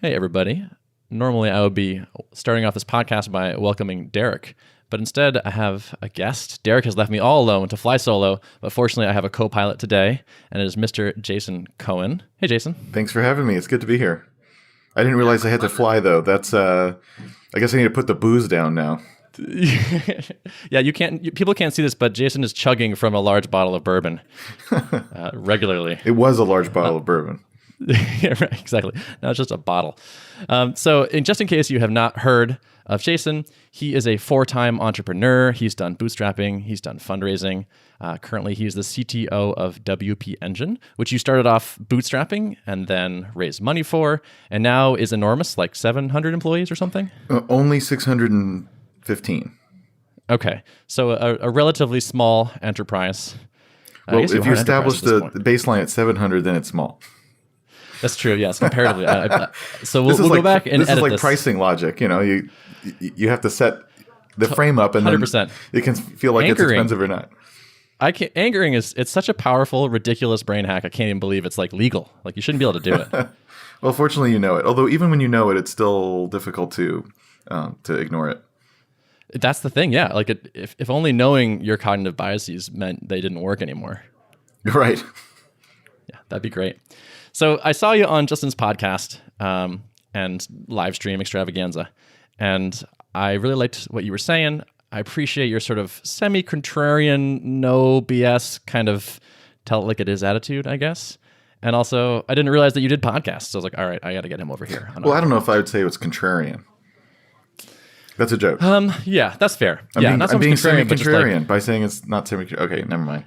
Hey, everybody. Normally, I would be starting off this podcast by welcoming Derrick, but instead, I have a guest. Derrick has left me all alone to fly solo, but fortunately, I have a co-pilot today, and it is Mr. Jason Cohen. Hey, Jason. Thanks for having me. It's good to be here. I didn't realize I had to fly, though. I guess I need to put the booze down now. Yeah, people can't see this, but Jason is chugging from a large bottle of bourbon regularly. It was a large bottle of bourbon. Yeah, right, exactly. Now it's just a bottle. Just in case you have not heard of Jason, he is a 4-time entrepreneur. He's done bootstrapping. He's done fundraising. Currently, he's the CTO of WP Engine, which you started off bootstrapping and then raised money for, and now is enormous, like 700 employees or something? Only 615. Okay, so a relatively small enterprise. Well, if you establish the baseline at 700, then it's small. That's true. Yes, comparatively. So we'll go back and edit this. This is like pricing logic. You know, you have to set the frame up, and 100%. Then it can feel like it's expensive or not. Anchoring it's such a powerful, ridiculous brain hack. I can't even believe it's like legal. Like you shouldn't be able to do it. Well, fortunately, you know it. Although even when you know it, it's still difficult to ignore it. That's the thing. Yeah, like if only knowing your cognitive biases meant they didn't work anymore. Right. Yeah, that'd be great. So I saw you on Justin's podcast and live stream extravaganza, and I really liked what you were saying. I appreciate your sort of semi-contrarian, no BS kind of tell it like it is attitude, I guess. And also, I didn't realize that you did podcasts. So I was like, all right, I got to get him over here. Well, I don't know if I would say it was contrarian. That's a joke. Yeah, that's fair. I'm being semi-contrarian by saying it's not semi-contrarian. Okay, never mind.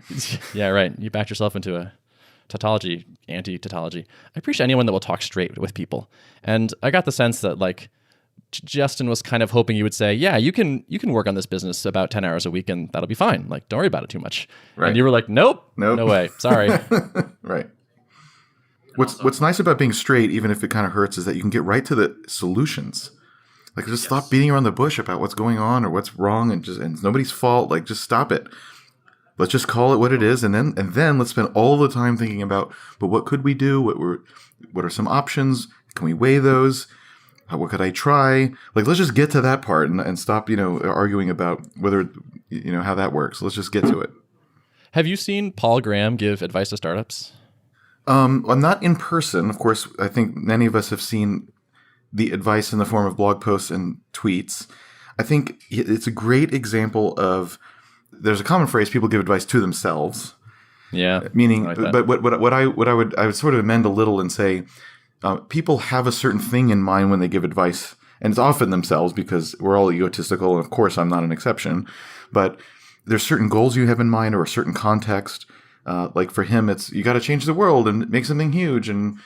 Yeah, right. You backed yourself into a tautology, anti-tautology. I appreciate anyone that will talk straight with people. And I got the sense that like Justin was kind of hoping you would say, yeah, you can work on this business about 10 hours a week and that'll be fine. Like, don't worry about it too much. Right. And you were like, nope, no way. Sorry. Right. What's nice about being straight, even if it kind of hurts, is that you can get right to the solutions. Like, just stop beating around the bush about what's going on or what's wrong and it's nobody's fault. Like, just stop it. Let's just call it what it is, and then let's spend all the time thinking about, but what could we do? What are some options? Can we weigh those? What could I try? Like, let's just get to that part and stop, arguing about whether, how that works. Let's just get to it. Have you seen Paul Graham give advice to startups? Well, not in person. Of course, I think many of us have seen the advice in the form of blog posts and tweets. I think it's a great example of, there's a common phrase, people give advice to themselves. Yeah. Meaning, but what I would sort of amend a little and say, people have a certain thing in mind when they give advice, and it's often themselves because we're all egotistical, and of course I'm not an exception, but there's certain goals you have in mind or a certain context. Like for him, it's, you got to change the world and make something huge, and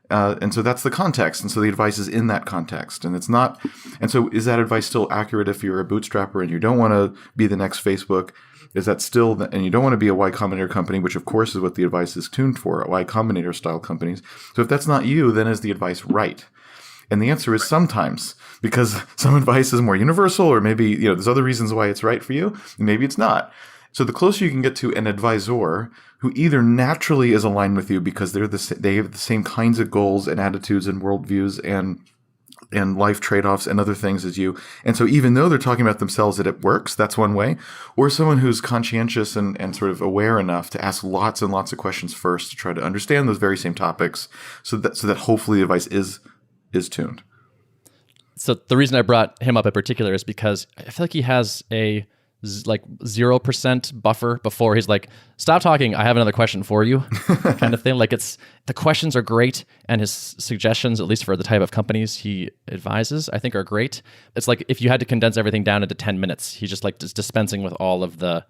so that's the context, and so the advice is in that context, and it's not. And so, is that advice still accurate if you're a bootstrapper and you don't want to be the next Facebook? Is that still, and you don't want to be a Y Combinator company, which of course is what the advice is tuned for, Y Combinator style companies. So if that's not you, then is the advice right? And the answer is sometimes, because some advice is more universal, or maybe there's other reasons why it's right for you, and maybe it's not. So the closer you can get to an advisor who either naturally is aligned with you because they have the same kinds of goals and attitudes and worldviews and life trade-offs and other things as you. And so even though they're talking about themselves that it works, that's one way. Or someone who's conscientious and sort of aware enough to ask lots and lots of questions first to try to understand those very same topics so that hopefully the advice is tuned. So the reason I brought him up in particular is because I feel like he has a 0% buffer before he's like, stop talking, I have another question for you kind of thing. Like, it's, the questions are great, and his suggestions, at least for the type of companies he advises, I think are great. It's like if you had to condense everything down into 10 minutes, he's just like dispensing with all of the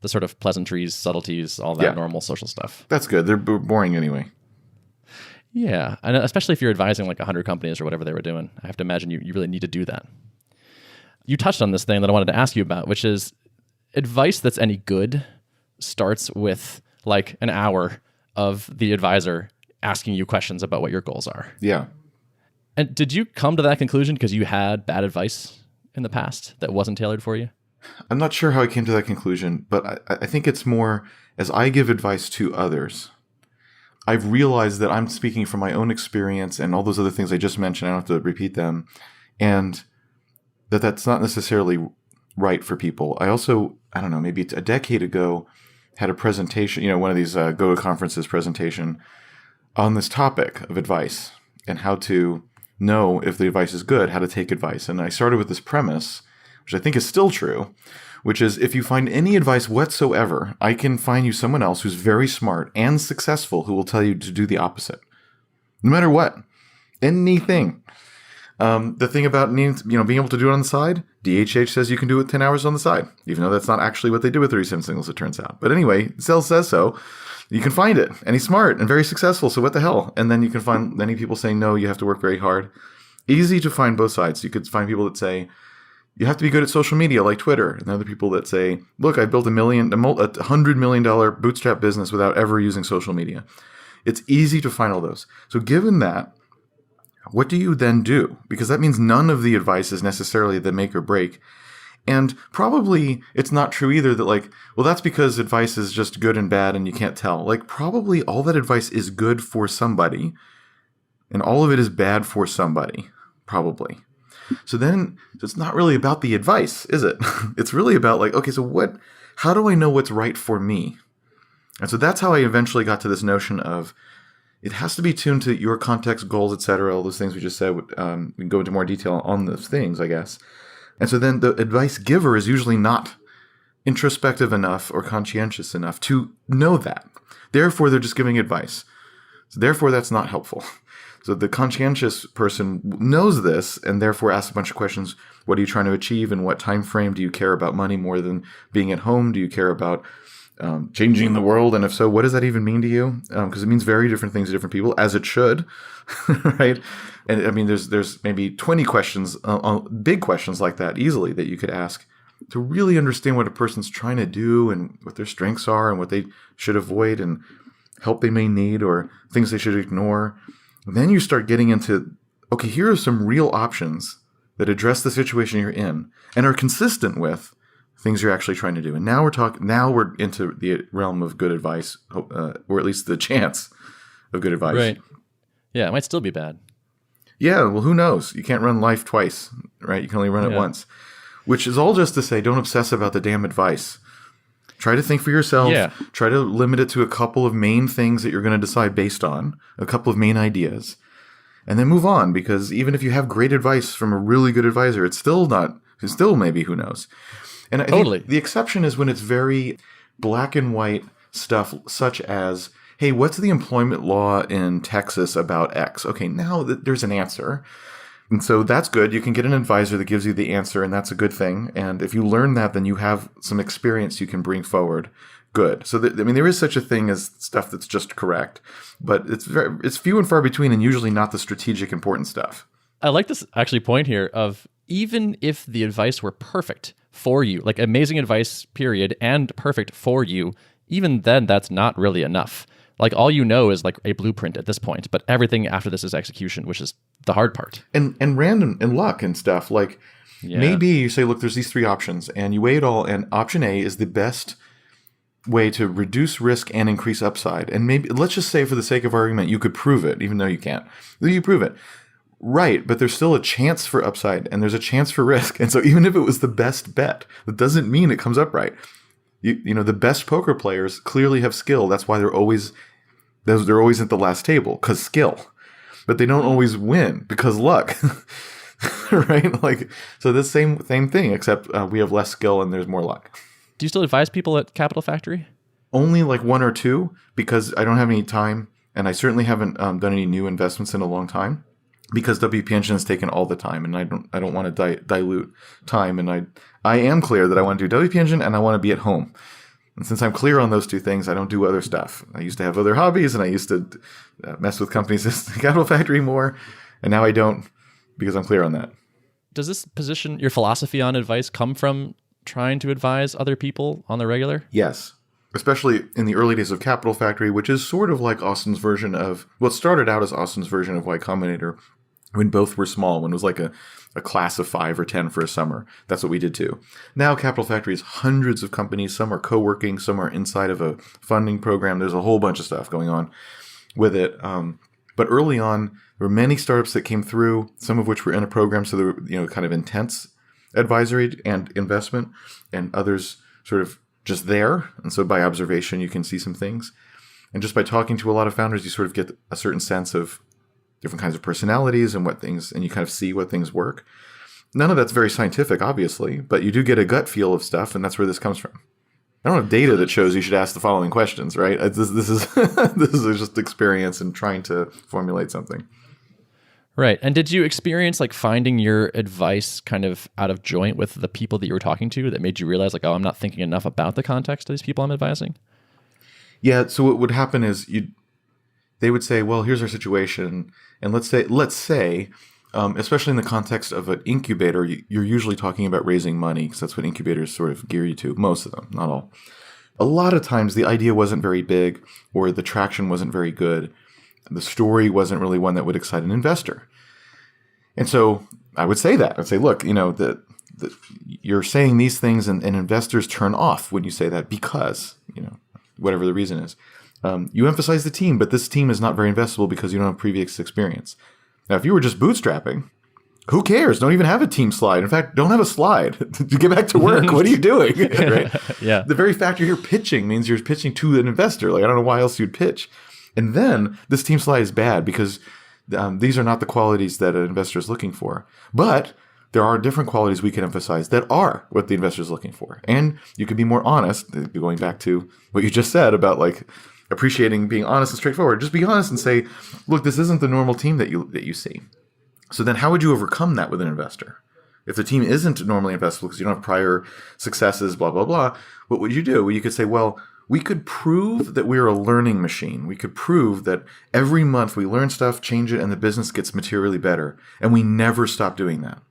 sort of pleasantries, subtleties, all that normal social stuff. That's good. They're boring anyway. Yeah, and especially if you're advising like 100 companies or whatever they were doing, I have to imagine you really need to do that. You touched on this thing that I wanted to ask you about, which is advice that's any good starts with like an hour of the advisor asking you questions about what your goals are. Yeah. And did you come to that conclusion because you had bad advice in the past that wasn't tailored for you? I'm not sure how I came to that conclusion, but I think it's more, as I give advice to others, I've realized that I'm speaking from my own experience and all those other things I just mentioned. I don't have to repeat them. And that's not necessarily right for people. I also, I don't know, maybe a decade ago had a presentation, one of these go to conferences presentation on this topic of advice and how to know if the advice is good, how to take advice. And I started with this premise, which I think is still true, which is if you find any advice whatsoever, I can find you someone else who's very smart and successful who will tell you to do the opposite. No matter what. Anything. The thing about being able to do it on the side, DHH says you can do it 10 hours on the side, even though that's not actually what they do with 37 singles, it turns out. But anyway, Sales says so. You can find it, and he's smart and very successful, so what the hell? And then you can find many people saying, no, you have to work very hard. Easy to find both sides. You could find people that say, you have to be good at social media like Twitter, and other people that say, look, I built a $100 million bootstrap business without ever using social media. It's easy to find all those. So given that, what do you then do? Because that means none of the advice is necessarily the make or break. And probably it's not true either that that's because advice is just good and bad and you can't tell. Probably all that advice is good for somebody and all of it is bad for somebody, probably. So it's not really about the advice, is it? It's really about how do I know what's right for me? And so that's how I eventually got to this notion of it has to be tuned to your context, goals, etc. All those things we just said. We can go into more detail on those things, I guess. And so then the advice giver is usually not introspective enough or conscientious enough to know that. Therefore, they're just giving advice. So therefore, that's not helpful. So the conscientious person knows this and therefore asks a bunch of questions. What are you trying to achieve? In what time frame? Do you care about money more than being at home? Do you care about changing the world? And if so, what does that even mean to you? Because it means very different things to different people, as it should, right? And I mean, there's maybe 20 questions, big questions like that easily that you could ask to really understand what a person's trying to do and what their strengths are and what they should avoid and help they may need or things they should ignore. And then you start getting into, okay, here are some real options that address the situation you're in and are consistent with things you're actually trying to do. And now we're into the realm of good advice, or at least the chance of good advice. Right. Yeah, it might still be bad. Yeah, well, who knows? You can't run life twice, right? You can only run it once. Which is all just to say, don't obsess about the damn advice. Try to think for yourself. Yeah. Try to limit it to a couple of main things that you're going to decide based on, a couple of main ideas, and then move on. Because even if you have great advice from a really good advisor, it's still maybe, who knows? And I think the exception is when it's very black and white stuff, such as, hey, what's the employment law in Texas about X? Okay, now there's an answer. And so that's good. You can get an advisor that gives you the answer, and that's a good thing. And if you learn that, then you have some experience you can bring forward. Good. So, there is such a thing as stuff that's just correct, but it's few and far between and usually not the strategic important stuff. I like this actually point here of even if the advice were perfect for you, like amazing advice, period, and perfect for you, even then, that's not really enough. Like all you know is like a blueprint at this point, but everything after this is execution, which is the hard part. And random and luck and stuff. Maybe you say, look, there's these three options, and you weigh it all, and option A is the best way to reduce risk and increase upside. And maybe, let's just say for the sake of argument, you could prove it, even though you can't. You prove it. Right, but there's still a chance for upside, and there's a chance for risk. And so even if it was the best bet, that doesn't mean it comes up right. The best poker players clearly have skill. That's why they're always at the last table, because skill. But they don't always win because luck. Right? So the same thing, except we have less skill and there's more luck. Do you still advise people at Capital Factory? Only one or two, because I don't have any time, and I certainly haven't done any new investments in a long time. Because WP Engine has taken all the time, and I don't want to dilute time, and I am clear that I want to do WP Engine and I want to be at home. And since I'm clear on those two things, I don't do other stuff. I used to have other hobbies, and I used to mess with companies at Capital Factory more, and now I don't because I'm clear on that. Does this position, your philosophy on advice, come from trying to advise other people on the regular? Yes. Especially in the early days of Capital Factory, which is sort of like Austin's version of, well, it started out as Austin's version of Y Combinator, when both were small, when it was like a class of 5 or 10 for a summer. That's what we did too. Now Capital Factory is hundreds of companies. Some are co-working, some are inside of a funding program. There's a whole bunch of stuff going on. with it. But early on, there were many startups that came through, some of which were in a program, so they were, kind of intense advisory and investment, and others sort of just there. And so by observation, you can see some things. And just by talking to a lot of founders, you sort of get a certain sense of different kinds of personalities and and you kind of see what things work. None of that's very scientific, obviously, but you do get a gut feel of stuff, and that's where this comes from. I don't have data that shows you should ask the following questions, right? This is this is just experience and trying to formulate something. Right. And did you experience like finding your advice kind of out of joint with the people that you were talking to that made you realize like, oh, I'm not thinking enough about the context of these people I'm advising? Yeah. So what would happen is they would say, well, here's our situation. And let's say, especially in the context of an incubator, you're usually talking about raising money because that's what incubators sort of gear you to. Most of them, not all. A lot of times the idea wasn't very big or the traction wasn't very good. The story wasn't really one that would excite an investor. And so I would say that. I'd say, look, you're saying these things and investors turn off when you say that because, whatever the reason is. You emphasize the team, but this team is not very investable because you don't have previous experience. Now, if you were just bootstrapping, who cares? Don't even have a team slide. In fact, don't have a slide. Get back to work. What are you doing? Right? Yeah. The very fact you're here pitching means you're pitching to an investor. Like, I don't know why else you'd pitch. And then this team slide is bad because these are not the qualities that an investor is looking for. But there are different qualities we can emphasize that are what the investor is looking for. And you can be more honest, going back to what you just said about like appreciating being honest and straightforward. Just be honest and say, look, this isn't the normal team that you see. So then how would you overcome that with an investor? If the team isn't normally investable because you don't have prior successes, blah, blah, blah, what would you do? Well, you could say, well, we could prove that we're a learning machine. We could prove that every month we learn stuff, change it, and the business gets materially better. And we never stop doing that.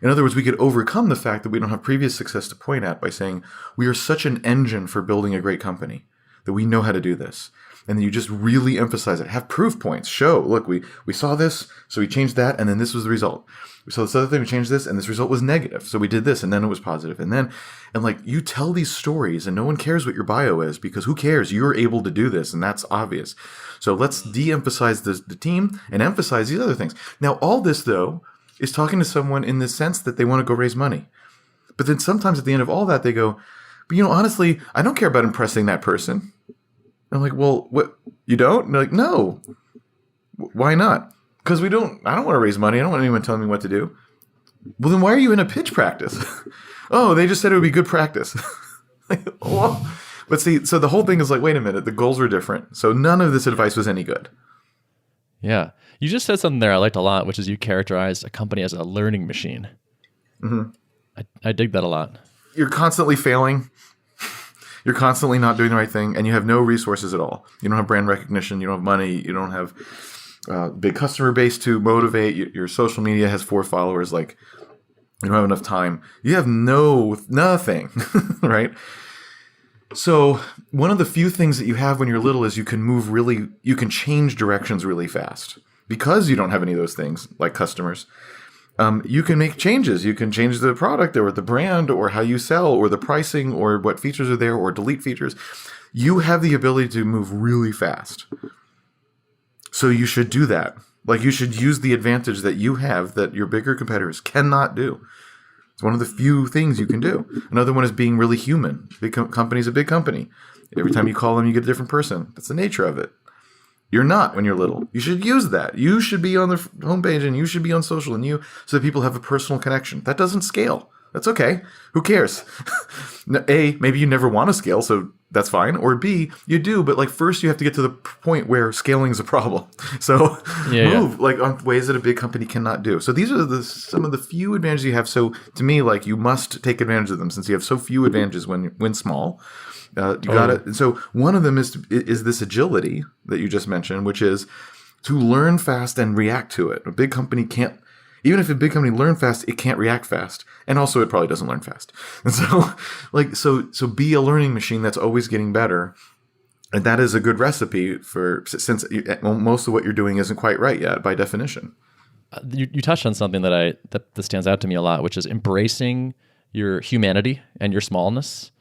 In other words, we could overcome the fact that we don't have previous success to point at by saying we are such an engine for building a great company that we know how to do this. And then you just really emphasize it. Have proof points. Show, look, we saw this, so we changed that, and then this was the result. We saw this other thing, we changed this, and this result was negative. So we did this, and then it was positive. And like you tell these stories, and no one cares what your bio is because who cares? You're able to do this, and that's obvious. So let's de-emphasize the team and emphasize these other things. Now, all this, though, is talking to someone in the sense that they want to go raise money. But then sometimes at the end of all that, they go, but honestly, I don't care about impressing that person. And I'm like, well, what, you don't? And they're like, no. Why not? Because I don't want to raise money. I don't want anyone telling me what to do. Well, then why are you in a pitch practice? Oh, they just said it would be good practice. Well, but see, so the whole thing is like, wait a minute, the goals were different. So none of this advice was any good. Yeah. You just said something there I liked a lot, which is you characterized a company as a learning machine. Mm-hmm. I dig that a lot. You're constantly failing. You're constantly not doing the right thing, and you have no resources at all. You don't have brand recognition. You don't have money. You don't have big customer base to motivate. Your social media has 4 followers. Like, you don't have enough time. You have nothing, right? So one of the few things that you have when you're little is you can change directions really fast. Because you don't have any of those things, like customers, you can make changes. You can change the product or the brand or how you sell or the pricing or what features are there or delete features. You have the ability to move really fast. So you should do that. Like, you should use the advantage that you have that your bigger competitors cannot do. It's one of the few things you can do. Another one is being really human. Big company's a big company. Every time you call them, you get a different person. That's the nature of it. You're not when you're little. You should use that. You should be on the homepage and you should be on social so that people have a personal connection. That doesn't scale. That's okay. Who cares? A, maybe you never want to scale, so that's fine. Or B, you do, but like first you have to get to the point where scaling is a problem. So move like on ways that a big company cannot do. So these are some of the few advantages you have. So to me, like, you must take advantage of them since you have so few advantages when small. You got it. So one of them is this agility that you just mentioned, which is to learn fast and react to it. A big company can't. Even if a big company learn fast, it can't react fast. And also it probably doesn't learn fast. And so be a learning machine that's always getting better. And that is a good recipe since most of what you're doing isn't quite right yet by definition. You touched on something that stands out to me a lot, which is embracing your humanity and your smallness.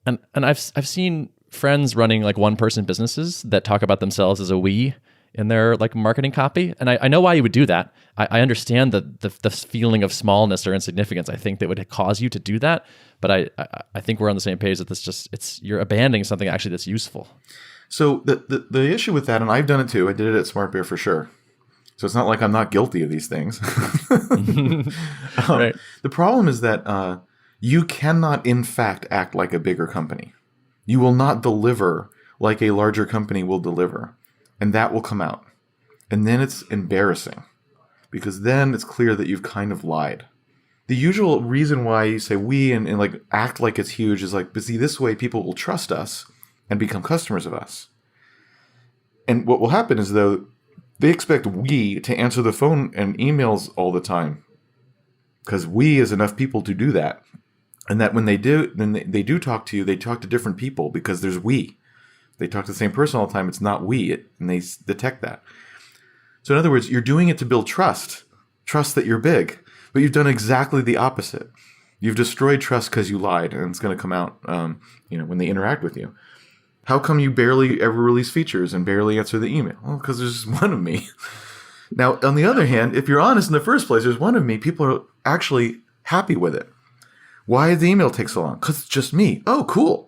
And I've seen friends running like one-person businesses that talk about themselves as a we in their like marketing copy. And I know why you would do that. I understand the feeling of smallness or insignificance. I think that would cause you to do that. But I think we're on the same page that you're abandoning something actually that's useful. So the issue with that, and I've done it too. I did it at Smart Beer for sure. So it's not like I'm not guilty of these things. Right. The problem is that you cannot, in fact, act like a bigger company. You will not deliver like a larger company will deliver. And that will come out. And then it's embarrassing. Because then it's clear that you've kind of lied. The usual reason why you say we and like act like it's huge is like, but see, this way people will trust us and become customers of us. And what will happen is, though, they expect we to answer the phone and emails all the time. Because we is enough people to do that. And that when they do talk to you, they talk to different people because there's we. They talk to the same person all the time. It's not we, and they detect that. So in other words, you're doing it to build trust that you're big, but you've done exactly the opposite. You've destroyed trust because you lied, and it's going to come out, when they interact with you. How come you barely ever release features and barely answer the email? Well, because there's just one of me. Now, on the other hand, if you're honest in the first place, there's one of me. People are actually happy with it. Why did the email take so long? Because it's just me. Oh, cool.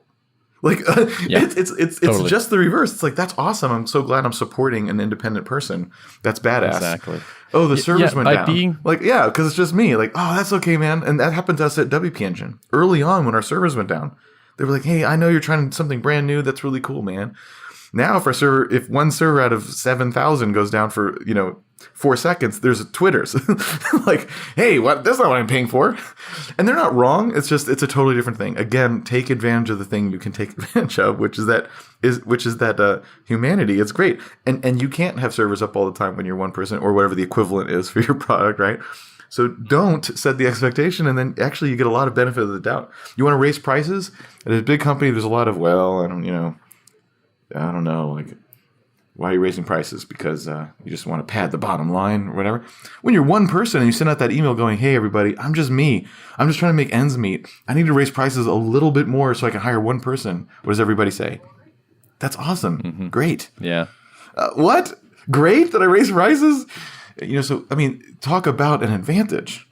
Like it's totally. Just the reverse. It's like, that's awesome. I'm so glad I'm supporting an independent person. That's badass. Exactly. Oh, the servers went down. Being... because it's just me. Like, oh, that's okay, man. And that happened to us at WP Engine early on when our servers went down. They were like, hey, I know you're trying something brand new. That's really cool, man. Now, if one server out of 7,000 goes down for 4 seconds, there's a Twitters like, hey, what? That's not what I'm paying for. And they're not wrong. It's just it's a totally different thing. Again, take advantage of the thing you can take advantage of, which is that humanity. It's great, and you can't have servers up all the time when you're one person or whatever the equivalent is for your product, right? So don't set the expectation, and then actually you get a lot of benefit of the doubt. You want to raise prices at a big company. There's a lot of I don't know, like, why are you raising prices? Because you just want to pad the bottom line or whatever. When you're one person and you send out that email going, hey, everybody, I'm just me. I'm just trying to make ends meet. I need to raise prices a little bit more so I can hire one person. What does everybody say? That's awesome. Mm-hmm. Great. Yeah. What? Great that I raise prices? So, talk about an advantage.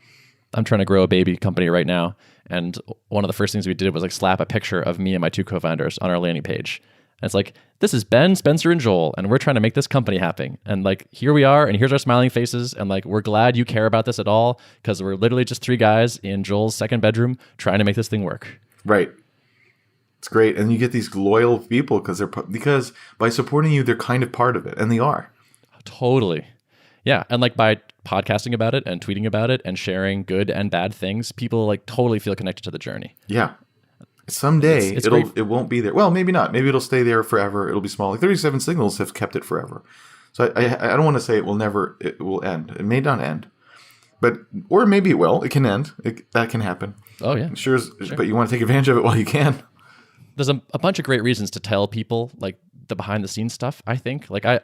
I'm trying to grow a baby company right now. And one of the first things we did was like slap a picture of me and my two co-founders on our landing page. And it's like, this is Ben, Spencer, and Joel, and we're trying to make this company happen. And like, here we are, and here's our smiling faces. And like, we're glad you care about this at all, because we're literally just three guys in Joel's second bedroom trying to make this thing work. Right. It's great. And you get these loyal people because by supporting you, they're kind of part of it. And they are. Totally. Yeah. And like by podcasting about it and tweeting about it and sharing good and bad things, people like totally feel connected to the journey. Yeah. Someday it won't be there. Well, maybe not. Maybe it'll stay there forever. It'll be small. Like 37 Signals have kept it forever. So I don't want to say it will end. It may not end, or maybe it will. It can end. That can happen. Oh yeah, sure. But you want to take advantage of it while you can. There's a bunch of great reasons to tell people like the behind the scenes stuff. I think like I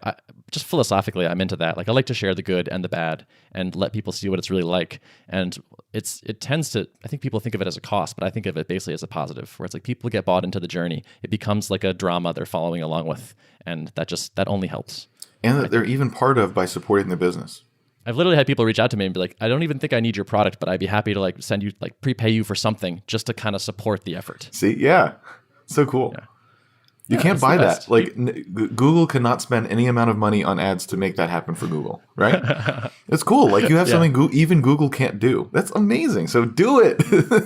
just philosophically I'm into that. Like I like to share the good and the bad and let people see what it's really like. And it tends to, I think people think of it as a cost, but I think of it basically as a positive, where it's like people get bought into the journey. It becomes like a drama they're following along with, and that only helps. And that they're even part of by supporting the business. I've literally had people reach out to me and be like, I don't even think I need your product, but I'd be happy to like send you, like prepay you for something just to kind of support the effort. See, yeah, so cool. Yeah. You can't buy that. Like Google cannot spend any amount of money on ads to make that happen for Google, right? It's cool. Like you have something even Google can't do. That's amazing. So do it.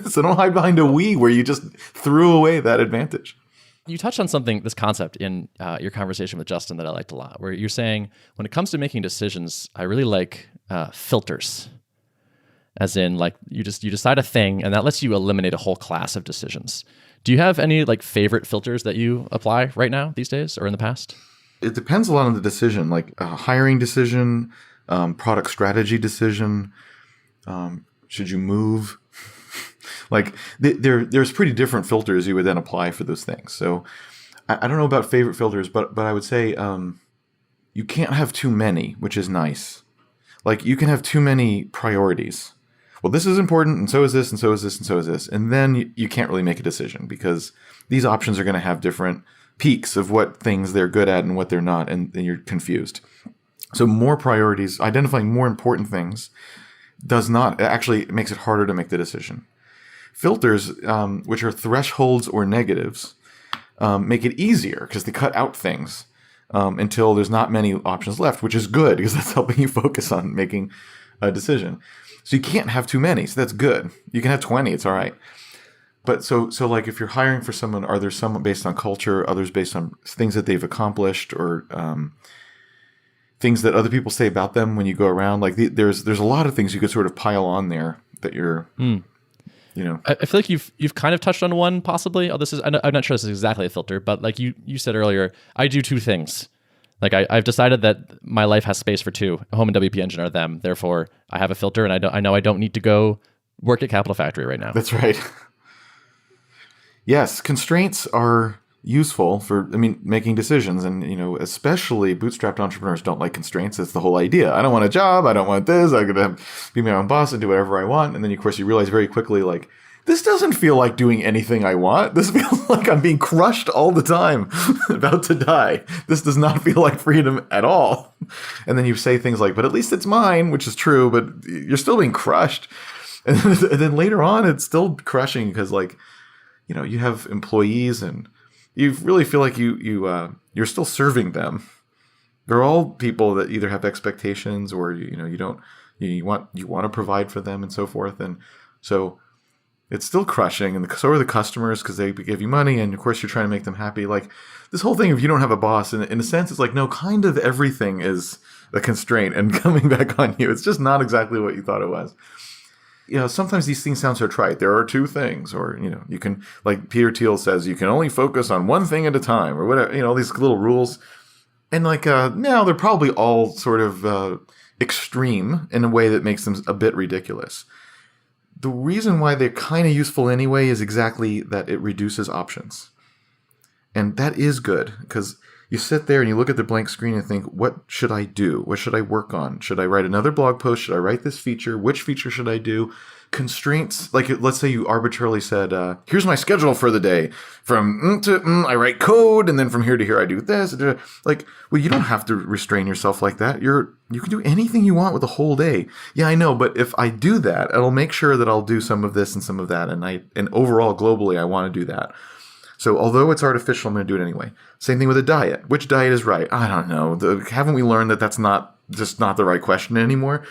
So don't hide behind a we where you just threw away that advantage. You touched on this concept in your conversation with Justin that I liked a lot, where you're saying when it comes to making decisions, I really like filters. As in, like you decide a thing, and that lets you eliminate a whole class of decisions. Do you have any like favorite filters that you apply right now these days or in the past? It depends a lot on the decision, like a hiring decision, product strategy decision. Should you move? Like there's pretty different filters you would then apply for those things. So I don't know about favorite filters, but I would say you can't have too many, which is nice. Like you can have too many priorities. Well, this is important, and so is this, and so is this, and so is this. And then you can't really make a decision because these options are going to have different peaks of what things they're good at and what they're not, and you're confused. So more priorities, identifying more important things, it makes it harder to make the decision. Filters, which are thresholds or negatives, make it easier because they cut out things until there's not many options left, which is good because that's helping you focus on making a decision. So you can't have too many, so that's good. You can have 20, it's all right. But so like if you're hiring for someone, are there some based on culture, others based on things that they've accomplished, or things that other people say about them when you go around? Like there's a lot of things you could sort of pile on there that you're, I feel like you've kind of touched on one possibly. I'm not sure this is exactly a filter, but like you said earlier, I do two things. Like I've decided that my life has space for two. Home and WP Engine are them. Therefore, I have a filter, and I know I don't need to go work at Capital Factory right now. That's right. Yes, constraints are useful for, making decisions. And, especially bootstrapped entrepreneurs don't like constraints. That's the whole idea. I don't want a job. I don't want this. I'm going to be my own boss and do whatever I want. And then, of course, you realize very quickly, like, this doesn't feel like doing anything I want. This feels like I'm being crushed all the time, about to die. This does not feel like freedom at all. And then you say things like, but at least it's mine, which is true, but you're still being crushed. And then later on, it's still crushing because, like, you have employees and you really feel like you're still serving them. They're all people that either have expectations or you want to provide for them and so forth, and so it's still crushing. And so are the customers because they give you money, and of course you're trying to make them happy. Like this whole thing, if you don't have a boss, in a sense, it's like no, kind of everything is a constraint and coming back on you. It's just not exactly what you thought it was. Sometimes these things sound so trite. There are two things, or, you can, like Peter Thiel says, you can only focus on one thing at a time, or whatever, all these little rules. And now they're probably all sort of extreme in a way that makes them a bit ridiculous. The reason why they're kind of useful anyway is exactly that it reduces options. And that is good because you sit there and you look at the blank screen and think, what should I do? What should I work on? Should I write another blog post? Should I write this feature? Which feature should I do? Constraints, like let's say you arbitrarily said, here's my schedule for the day. From to I write code, and then from here to here I do this. Like, well, you don't have to restrain yourself like that. You can do anything you want with the whole day. Yeah, I know, but if I do that, it'll make sure that I'll do some of this and some of that, and overall, globally, I want to do that. So although it's artificial, I'm going to do it anyway. Same thing with a diet. Which diet is right? I don't know. Haven't we learned that that's not the right question anymore?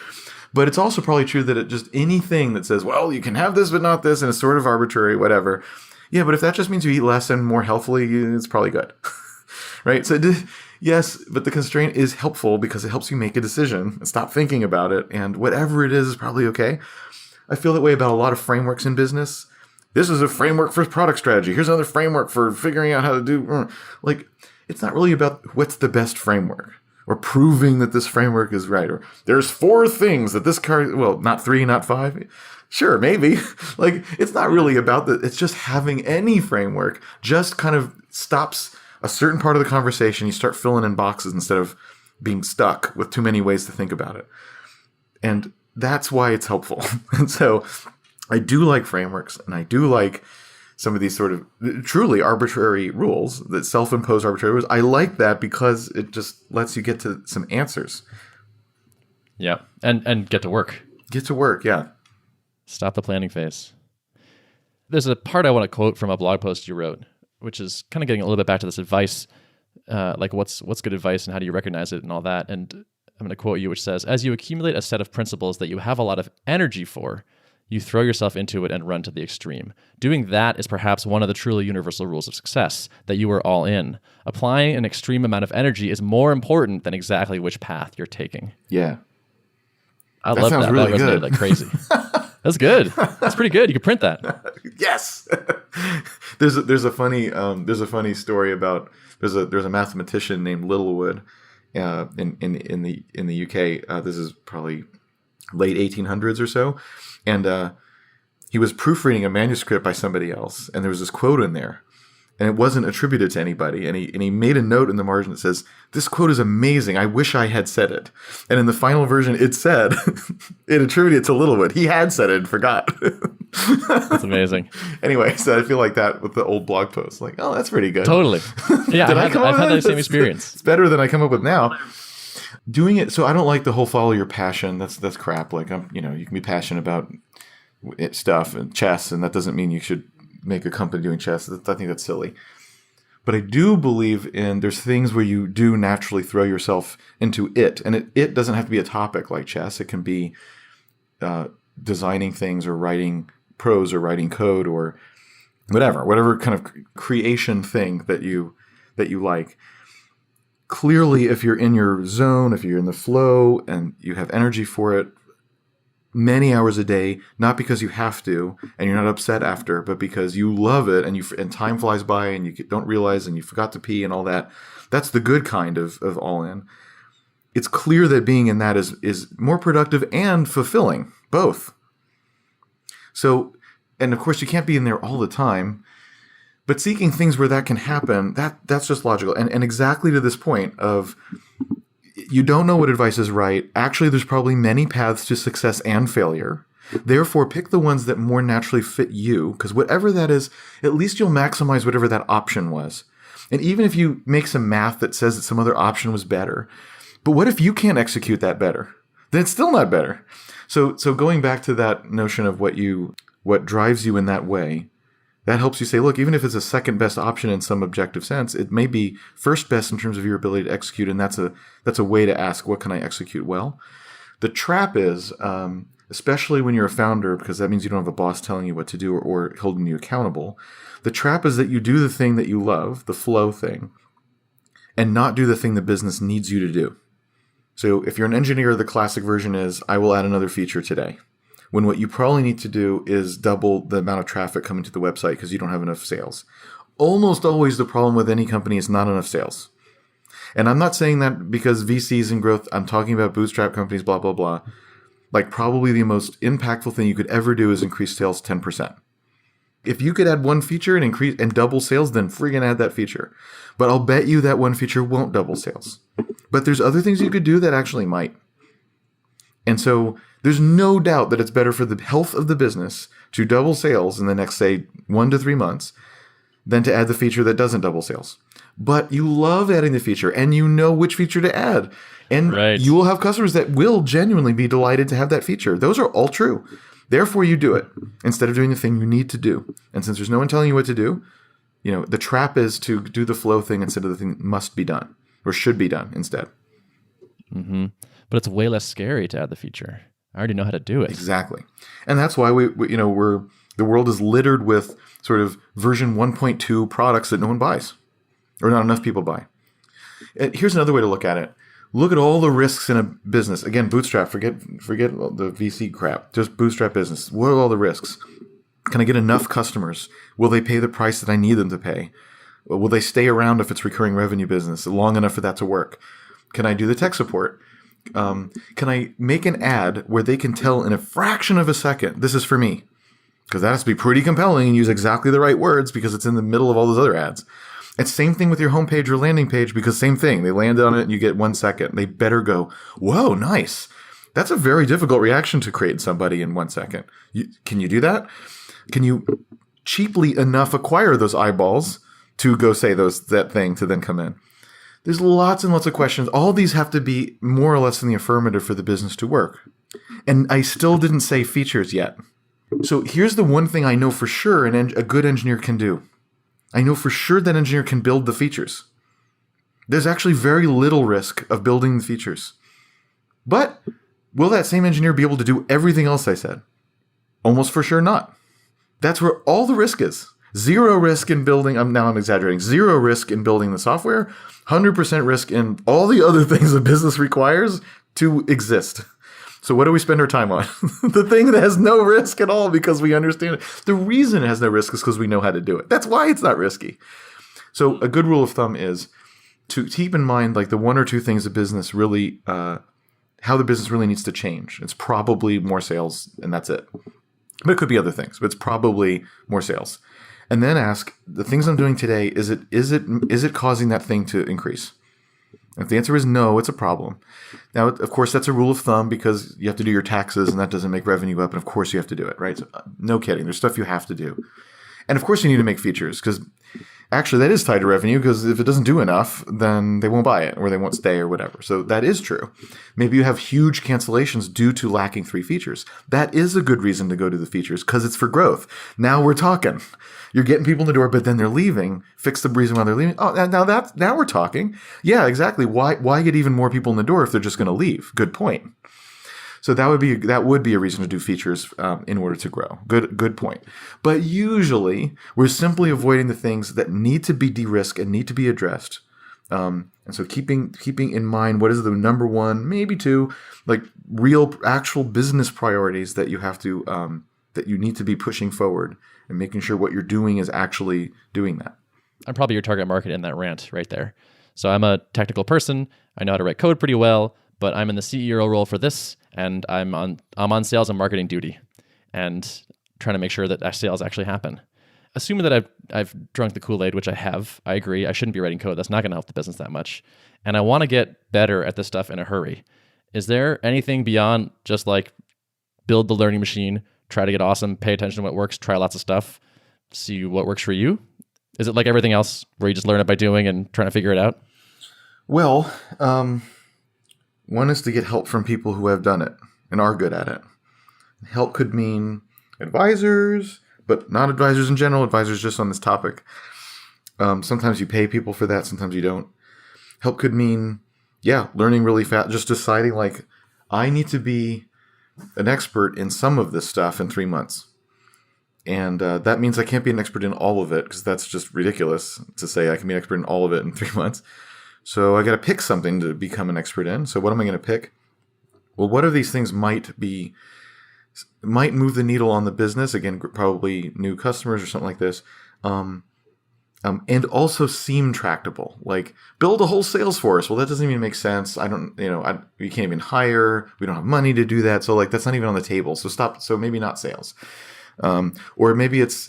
But it's also probably true that it just anything that says, well, you can have this but not this, and it's sort of arbitrary, whatever. Yeah, but if that just means you eat less and more healthily, it's probably good. Right? So yes, but the constraint is helpful because it helps you make a decision and stop thinking about it, and whatever it is probably okay. I feel that way about a lot of frameworks in business. This is a framework for product strategy. Here's another framework for figuring out how to do. Like, it's not really about what's the best framework or proving that this framework is right. Or there's 4 things that this car, well, not 3, not 5. Sure, maybe. Like, it's not really about that. It's just having any framework just kind of stops a certain part of the conversation. You start filling in boxes instead of being stuck with too many ways to think about it. And that's why it's helpful. And so I do like frameworks, and I do like some of these sort of truly arbitrary rules, that self-imposed arbitrary rules. I like that because it just lets you get to some answers. Yeah, and get to work. Get to work, yeah. Stop the planning phase. There's a part I want to quote from a blog post you wrote, which is kind of getting a little bit back to this advice, like what's good advice and how do you recognize it and all that. And I'm going to quote you, which says, as you accumulate a set of principles that you have a lot of energy for, you throw yourself into it and run to the extreme. Doing that is perhaps one of the truly universal rules of success, that you are all in. Applying an extreme amount of energy is more important than exactly which path you're taking. Yeah. I love that. Really that resonated good. like crazy. That's good. That's pretty good. You can print that. Yes. There's a funny story about there's a mathematician named Littlewood in the UK. This is probably late 1800s or so, and he was proofreading a manuscript by somebody else, and there was this quote in there, and it wasn't attributed to anybody. And he made a note in the margin that says, "This quote is amazing. I wish I had said it." And in the final version, it said, it attributed it to Littlewood. He had said it and forgot. That's amazing. Anyway, so I feel like that with the old blog post. Like, oh, that's pretty good. Totally. Yeah, I've had that same experience. It's better than I come up with now. Doing it, so I don't like the whole follow your passion. That's crap. Like, you can be passionate about stuff and chess, and that doesn't mean you should make a company doing chess. I think that's silly. But I do believe there's things where you do naturally throw yourself into it. And it doesn't have to be a topic like chess. It can be designing things or writing prose or writing code or whatever kind of creation thing that you like. Clearly, if you're in your zone, if you're in the flow and you have energy for it, many hours a day, not because you have to and you're not upset after, but because you love it and time flies by and you don't realize and you forgot to pee and all that. That's the good kind of all in. It's clear that being in that is more productive and fulfilling, both. So, and of course you can't be in there all the time, but seeking things where that can happen, that's just logical. And exactly to this point of, you don't know what advice is right. Actually, there's probably many paths to success and failure. Therefore, pick the ones that more naturally fit you, because whatever that is, at least you'll maximize whatever that option was. And even if you make some math that says that some other option was better, but what if you can't execute that better? Then it's still not better. So going back to that notion of what drives you in that way, that helps you say, look, even if it's a second best option in some objective sense, it may be first best in terms of your ability to execute. And that's a way to ask, what can I execute well? The trap is, especially when you're a founder, because that means you don't have a boss telling you what to do or holding you accountable. The trap is that you do the thing that you love, the flow thing, and not do the thing the business needs you to do. So if you're an engineer, the classic version is, I will add another feature today. When what you probably need to do is double the amount of traffic coming to the website because you don't have enough sales. Almost always the problem with any company is not enough sales. And I'm not saying that because VCs and growth, I'm talking about bootstrap companies, blah, blah, blah. Like probably the most impactful thing you could ever do is increase sales 10%. If you could add one feature and increase and double sales, then friggin' add that feature. But I'll bet you that one feature won't double sales. But there's other things you could do that actually might. And so there's no doubt that it's better for the health of the business to double sales in the next, say, 1 to 3 months than to add the feature that doesn't double sales. But you love adding the feature and you know which feature to add. And you will have customers that will genuinely be delighted to have that feature. Those are all true. Therefore, you do it instead of doing the thing you need to do. And since there's no one telling you what to do, the trap is to do the flow thing instead of the thing that must be done or should be done instead. Mm-hmm. But it's way less scary to add the feature. I already know how to do it. Exactly. And that's why the world is littered with sort of version 1.2 products that no one buys or not enough people buy. And here's another way to look at it. Look at all the risks in a business. Again, bootstrap, forget the VC crap. Just bootstrap business. What are all the risks? Can I get enough customers? Will they pay the price that I need them to pay? Will they stay around if it's recurring revenue business long enough for that to work? Can I do the tech support? Can I make an ad where they can tell in a fraction of a second, this is for me? Because that has to be pretty compelling and use exactly the right words because it's in the middle of all those other ads. It's same thing with your homepage or landing page because same thing. They land on it and you get 1 second. They better go, whoa, nice. That's a very difficult reaction to create in somebody in 1 second. Can you do that? Can you cheaply enough acquire those eyeballs to go say that thing to then come in? There's lots and lots of questions. All these have to be more or less in the affirmative for the business to work. And I still didn't say features yet. So here's the one thing I know for sure a good engineer can do. I know for sure that engineer can build the features. There's actually very little risk of building the features. But will that same engineer be able to do everything else I said? Almost for sure not. That's where all the risk is. Zero risk in building, I'm exaggerating, 0 risk in building the software, 100% risk in all the other things a business requires to exist. So what do we spend our time on? The thing that has no risk at all because we understand it. The reason it has no risk is because we know how to do it. That's why it's not risky. So a good rule of thumb is to keep in mind like the 1 or 2 things a business really, how the business really needs to change. It's probably more sales and that's it. But it could be other things, but it's probably more sales. And then ask, the things I'm doing today, is it causing that thing to increase? If the answer is no, it's a problem. Now, of course, that's a rule of thumb because you have to do your taxes and that doesn't make revenue up. And of course you have to do it, right? So, no kidding. There's stuff you have to do. And of course you need to make features because actually that is tied to revenue, because if it doesn't do enough, then they won't buy it or they won't stay or whatever. So that is true. Maybe you have huge cancellations due to lacking 3 features. That is a good reason to go to the features because it's for growth. Now we're talking. You're getting people in the door, but then they're leaving. Fix the reason why they're leaving. Oh, now we're talking. Yeah, exactly. Why get even more people in the door if they're just going to leave? Good point. So that would be a reason to do features in order to grow. Good point. But usually we're simply avoiding the things that need to be de-risked and need to be addressed. And so keeping in mind what is the number 1, maybe 2, like real actual business priorities that you have to that you need to be pushing forward, and making sure what you're doing is actually doing that. I'm probably your target market in that rant right there. So I'm a technical person. I know how to write code pretty well, but I'm in the CEO role for this, and I'm on sales and marketing duty, and trying to make sure that sales actually happen. Assuming that I've drunk the Kool-Aid, which I have, I agree. I shouldn't be writing code. That's not going to help the business that much. And I want to get better at this stuff in a hurry. Is there anything beyond just like build the learning machine, try to get awesome, pay attention to what works, try lots of stuff, see what works for you? Is it like everything else where you just learn it by doing and trying to figure it out? Well, one is to get help from people who have done it and are good at it. Help could mean advisors, but not advisors in general, advisors just on this topic. Sometimes you pay people for that, sometimes you don't. Help could mean, learning really fast, just deciding like, I need to be an expert in some of this stuff in 3 months. And that means I can't be an expert in all of it, because that's just ridiculous to say I can be an expert in all of it in 3 months. So I got to pick something to become an expert in. So what am I going to pick? Well, what of these things might move the needle on the business? Again, probably new customers or something like this. And also seem tractable. Like build a whole sales force. Well, that doesn't even make sense. We can't even hire. We don't have money to do that. So like that's not even on the table. So stop. So maybe not sales. Or maybe it's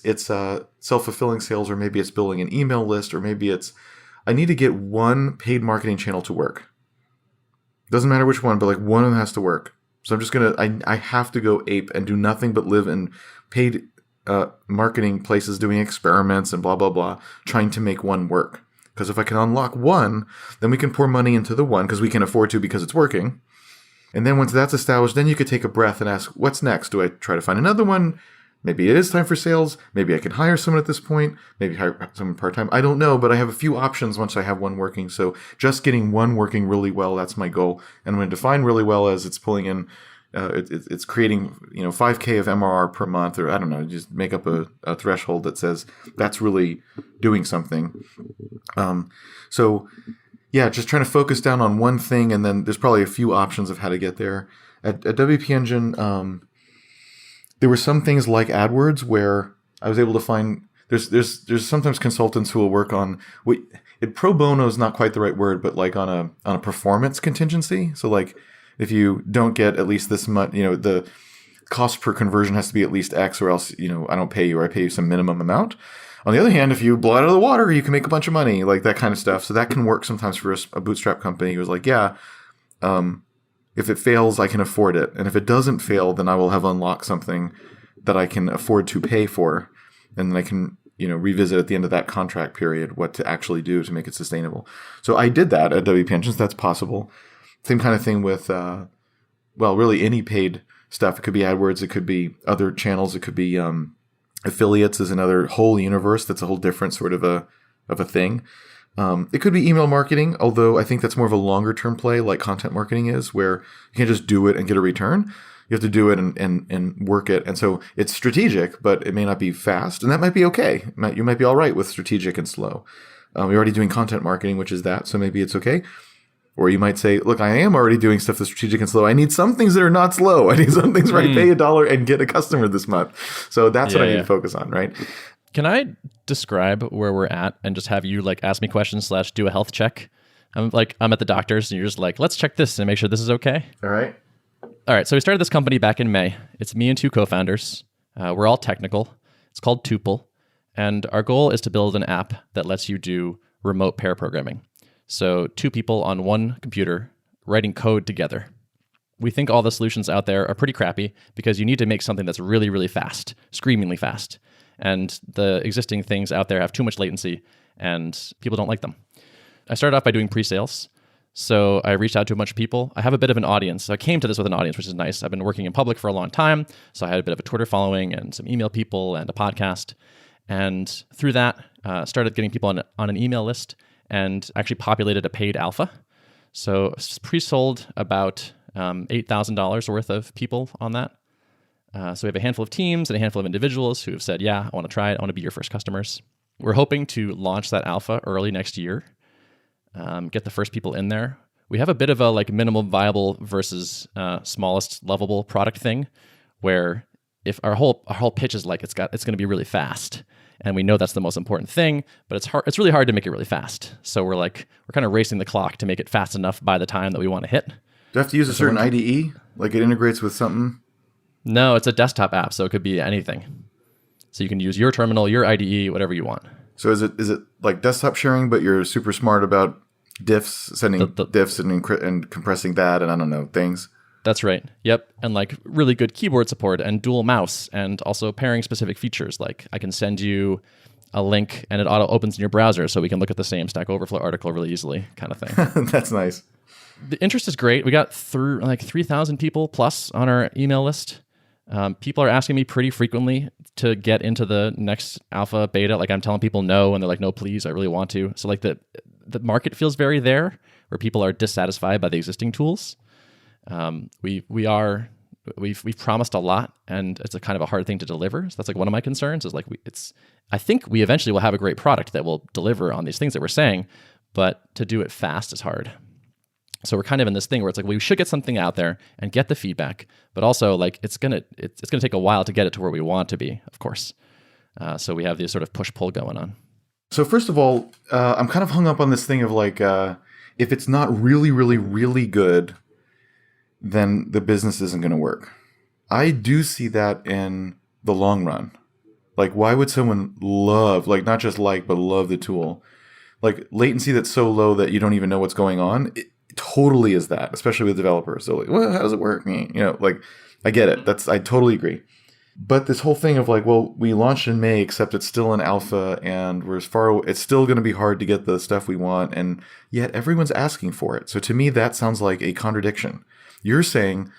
self-fulfilling sales, or maybe it's building an email list, or maybe it's I need to get one paid marketing channel to work. Doesn't matter which one, but like one of them has to work. So I'm just I have to go ape and do nothing but live in paid marketing places doing experiments and blah, blah, blah, trying to make one work. Because if I can unlock one, then we can pour money into the one because we can afford to because it's working. And then once that's established, then you could take a breath and ask, what's next? Do I try to find another one? Maybe it is time for sales. Maybe I can hire someone at this point. Maybe hire someone part-time. I don't know, but I have a few options once I have one working. So just getting one working really well, that's my goal. And I'm going to define really well as it's pulling in, it's creating, 5K of MRR per month, or I don't know, just make up a threshold that says that's really doing something. Just trying to focus down on one thing, and then there's probably a few options of how to get there. At WP Engine, there were some things like AdWords where I was able to find there's sometimes consultants who will work on pro bono is not quite the right word, but like on a performance contingency. So like if you don't get at least this much, the cost per conversion has to be at least X, or else I don't pay you, or I pay you some minimum amount. On the other hand, if you blow it out of the water, you can make a bunch of money, like that kind of stuff. So that can work sometimes for a bootstrap company who was like, if it fails, I can afford it. And if it doesn't fail, then I will have unlocked something that I can afford to pay for. And then I can, revisit at the end of that contract period what to actually do to make it sustainable. So I did that at WP Engine. That's possible. Same kind of thing with, really any paid stuff. It could be AdWords. It could be other channels. It could be affiliates is another whole universe. That's a whole different sort of a thing. It could be email marketing, although I think that's more of a longer term play like content marketing is, where you can't just do it and get a return. You have to do it and work it. And so it's strategic, but it may not be fast. And that might be okay. You might be all right with strategic and slow. We're already doing content marketing, which is that. So maybe it's okay. Or you might say, look, I am already doing stuff that's strategic and slow. I need some things that are not slow. I need some things where I pay $1 and get a customer this month. So that's what I need to focus on, right? Can I describe where we're at and just have you like ask me questions / do a health check? I'm at the doctor's and you're just like, let's check this and make sure this is okay. All right. So we started this company back in May. It's me and 2 co-founders. We're all technical. It's called Tuple. And our goal is to build an app that lets you do remote pair programming. So 2 people on one computer writing code together. We think all the solutions out there are pretty crappy because you need to make something that's really, really fast, screamingly fast. And the existing things out there have too much latency and people don't like them. I started off by doing pre-sales. So I reached out to a bunch of people. I have a bit of an audience. So I came to this with an audience, which is nice. I've been working in public for a long time. So I had a bit of a Twitter following and some email people and a podcast. And through that, started getting people on an email list and actually populated a paid alpha. So pre-sold about $8,000 worth of people on that. So we have a handful of teams and a handful of individuals who have said, yeah, I want to try it. I want to be your first customers. We're hoping to launch that alpha early next year, get the first people in there. We have a bit of a like minimum viable versus smallest lovable product thing where if our whole pitch is like it's going to be really fast. And we know that's the most important thing, but it's really hard to make it really fast. So we're kind of racing the clock to make it fast enough by the time that we want to hit. Do you have to use a certain IDE? Like it integrates with something? No, it's a desktop app, so it could be anything. So you can use your terminal, your IDE, whatever you want. So is it like desktop sharing, but you're super smart about diffs, sending diffs and compressing that and I don't know, things? That's right. Yep. And like really good keyboard support and dual mouse and also pairing specific features. Like I can send you a link and it auto opens in your browser so we can look at the same Stack Overflow article really easily kind of thing. That's nice. The interest is great. We got through like 3,000 people plus on our email list. People are asking me pretty frequently to get into the next alpha beta. Like I'm telling people no, and they're like, no, please, I really want to. So like the market feels very there where people are dissatisfied by the existing tools. We've promised a lot and it's a kind of a hard thing to deliver. So that's like one of my concerns is like, I think we eventually will have a great product that will deliver on these things that we're saying, but to do it fast is hard. So we're kind of in this thing where it's like, we should get something out there and get the feedback, but also like, it's going to take a while to get it to where we want to be, of course. So we have this sort of push-pull going on. So first of all, I'm kind of hung up on this thing of like, if it's not really, really, really good, then the business isn't going to work. I do see that in the long run. Like, why would someone love, like not just like, but love the tool? Like latency that's so low that you don't even know what's going on. It totally is that, especially with developers. So like, well, how does it work? You know, like I get it. I totally agree. But this whole thing of like, well, we launched in May, except it's still in alpha and we're as far, it's still going to be hard to get the stuff we want. And yet everyone's asking for it. So to me, that sounds like a contradiction. You're saying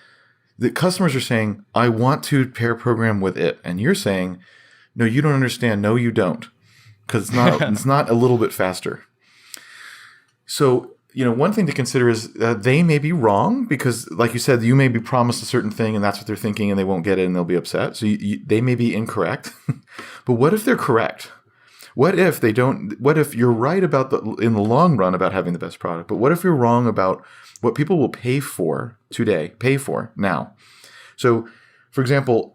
that customers are saying, I want to pair program with it. And you're saying, no, you don't understand. No, you don't. Because it's not a little bit faster. So, you know, one thing to consider is they may be wrong because, like you said, you may be promised a certain thing and that's what they're thinking and they won't get it and they'll be upset. So they may be incorrect. But what if they're correct? What if they don't? What if you're right about in the long run about having the best product? But what if you're wrong about what people will pay for today, pay for now? So, for example,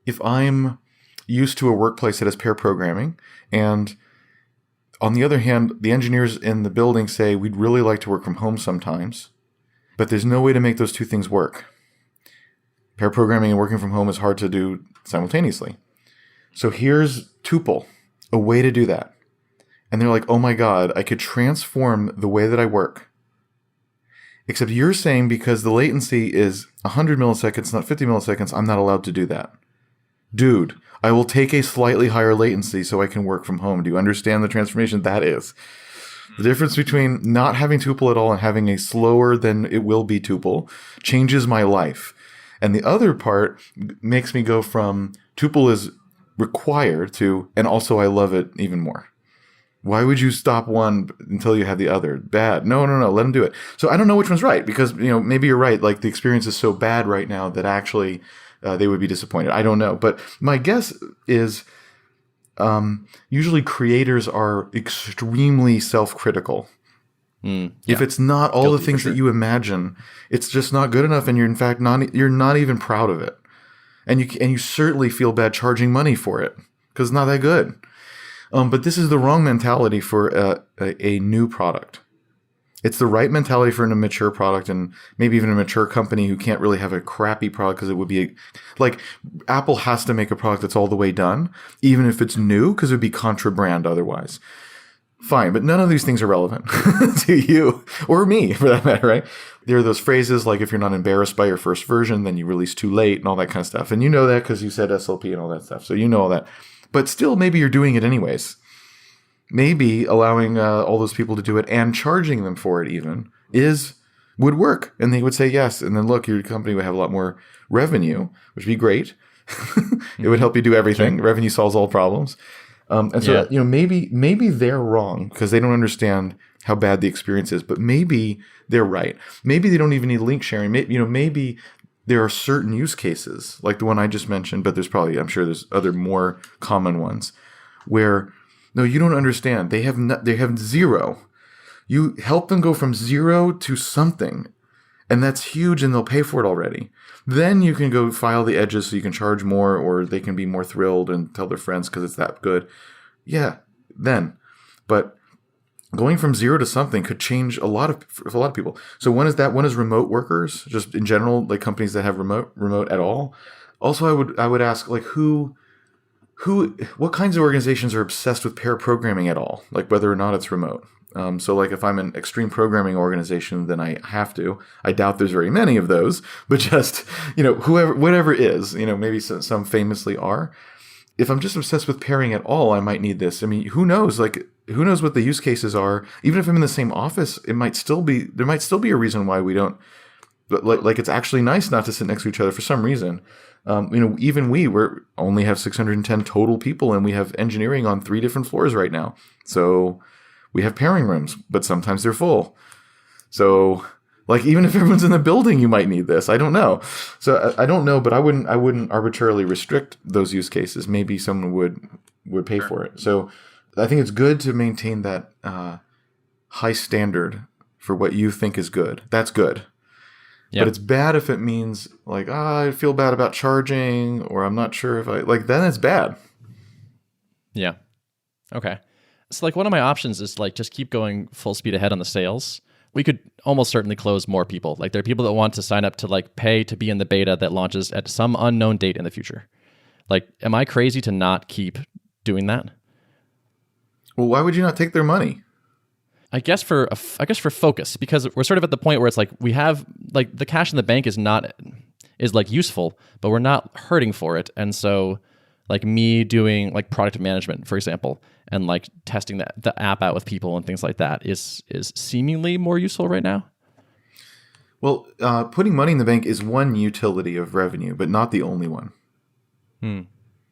if I'm used to a workplace that has pair programming and on the other hand, the engineers in the building say, we'd really like to work from home sometimes, but there's no way to make those two things work. Pair programming and working from home is hard to do simultaneously. So here's Tuple, a way to do that. And they're like, oh my God, I could transform the way that I work. Except you're saying because the latency is 100 milliseconds, not 50 milliseconds, I'm not allowed to do that. Dude, I will take a slightly higher latency so I can work from home. Do you understand the transformation that is? The difference between not having Tuple at all and having a slower than it will be Tuple changes my life. And the other part makes me go from Tuple is required to, and also I love it even more. Why would you stop one until you have the other? Bad. No, let them do it. So I don't know which one's right because, you know, maybe you're right. Like the experience is so bad right now that actually they would be disappointed. I don't know. But my guess is usually creators are extremely self-critical. If it's not all the things that you imagine, it's just not good enough. And you're in fact you're not even proud of it. And you certainly feel bad charging money for it because it's not that good. But this is the wrong mentality for a new product. It's the right mentality for a mature product and maybe even a mature company who can't really have a crappy product because it would be like Apple has to make a product that's all the way done, even if it's new, because it would be contra brand otherwise. Fine, but none of these things are relevant to you or me for that matter, right? There are those phrases like if you're not embarrassed by your first version, then you release too late and all that kind of stuff. And you know that because you said SLP and all that stuff. So you know all that. But still, maybe you're doing it anyways. Maybe allowing all those people to do it and charging them for it even would work. And they would say yes. And then look, your company would have a lot more revenue, which would be great. It would help you do everything. Sure. Revenue solves all problems. And so, maybe they're wrong because they don't understand how bad the experience is, but maybe they're right. Maybe they don't even need link sharing. Maybe there are certain use cases like the one I just mentioned, but I'm sure there's other more common ones where, no, you don't understand. They have zero. You help them go from zero to something, and that's huge, and they'll pay for it already. Then you can go file the edges so you can charge more, or they can be more thrilled and tell their friends because it's that good. Yeah, then. But going from zero to something could change for a lot of people. So one is that. One is remote workers, just in general, like companies that have remote at all. Also, I would ask like what kinds of organizations are obsessed with pair programming at all, like whether or not it's remote. So like if I'm an extreme programming organization, then I have to. I doubt there's very many of those, but just, whatever it is, maybe some famously are. If I'm just obsessed with pairing at all, I might need this. I mean, who knows? Like, who knows what the use cases are? Even if I'm in the same office, there might still be a reason why we don't, but like it's actually nice not to sit next to each other for some reason. Even we only have 610 total people, and we have engineering on 3 different floors right now. So we have pairing rooms, but sometimes they're full. So like even if everyone's in the building, you might need this. I don't know. So I don't know, but I wouldn't arbitrarily restrict those use cases. Maybe someone would pay for it. So I think it's good to maintain that high standard for what you think is good. That's good. Yep. But it's bad if it means like, I feel bad about charging, or I'm not sure if then it's bad. Yeah. Okay. So like one of my options is like just keep going full speed ahead on the sales. We could almost certainly close more people. Like there are people that want to sign up to like pay to be in the beta that launches at some unknown date in the future. Like, am I crazy to not keep doing that? Well, why would you not take their money? I guess for focus, because we're sort of at the point where it's like we have like the cash in the bank is like useful, but we're not hurting for it. And so like me doing like product management, for example, and like testing the app out with people and things like that is seemingly more useful right now. Well, putting money in the bank is one utility of revenue, but not the only one.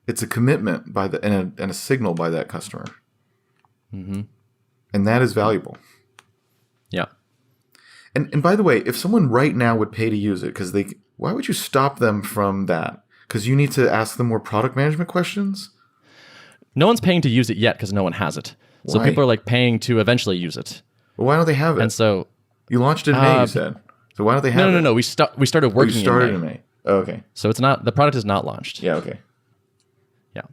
It's a commitment and a signal by that customer. Mm-hmm. And that is valuable. Yeah. And by the way, if someone right now would pay to use it, why would you stop them from that? Because you need to ask them more product management questions? No one's paying to use it yet because no one has it. Why? So people are like paying to eventually use it. Well, why don't they have it? And so you launched in May, you said. So why don't they have it? No. We started working. You started in May. Oh, okay. So the product is not launched. Yeah. Okay. Yeah.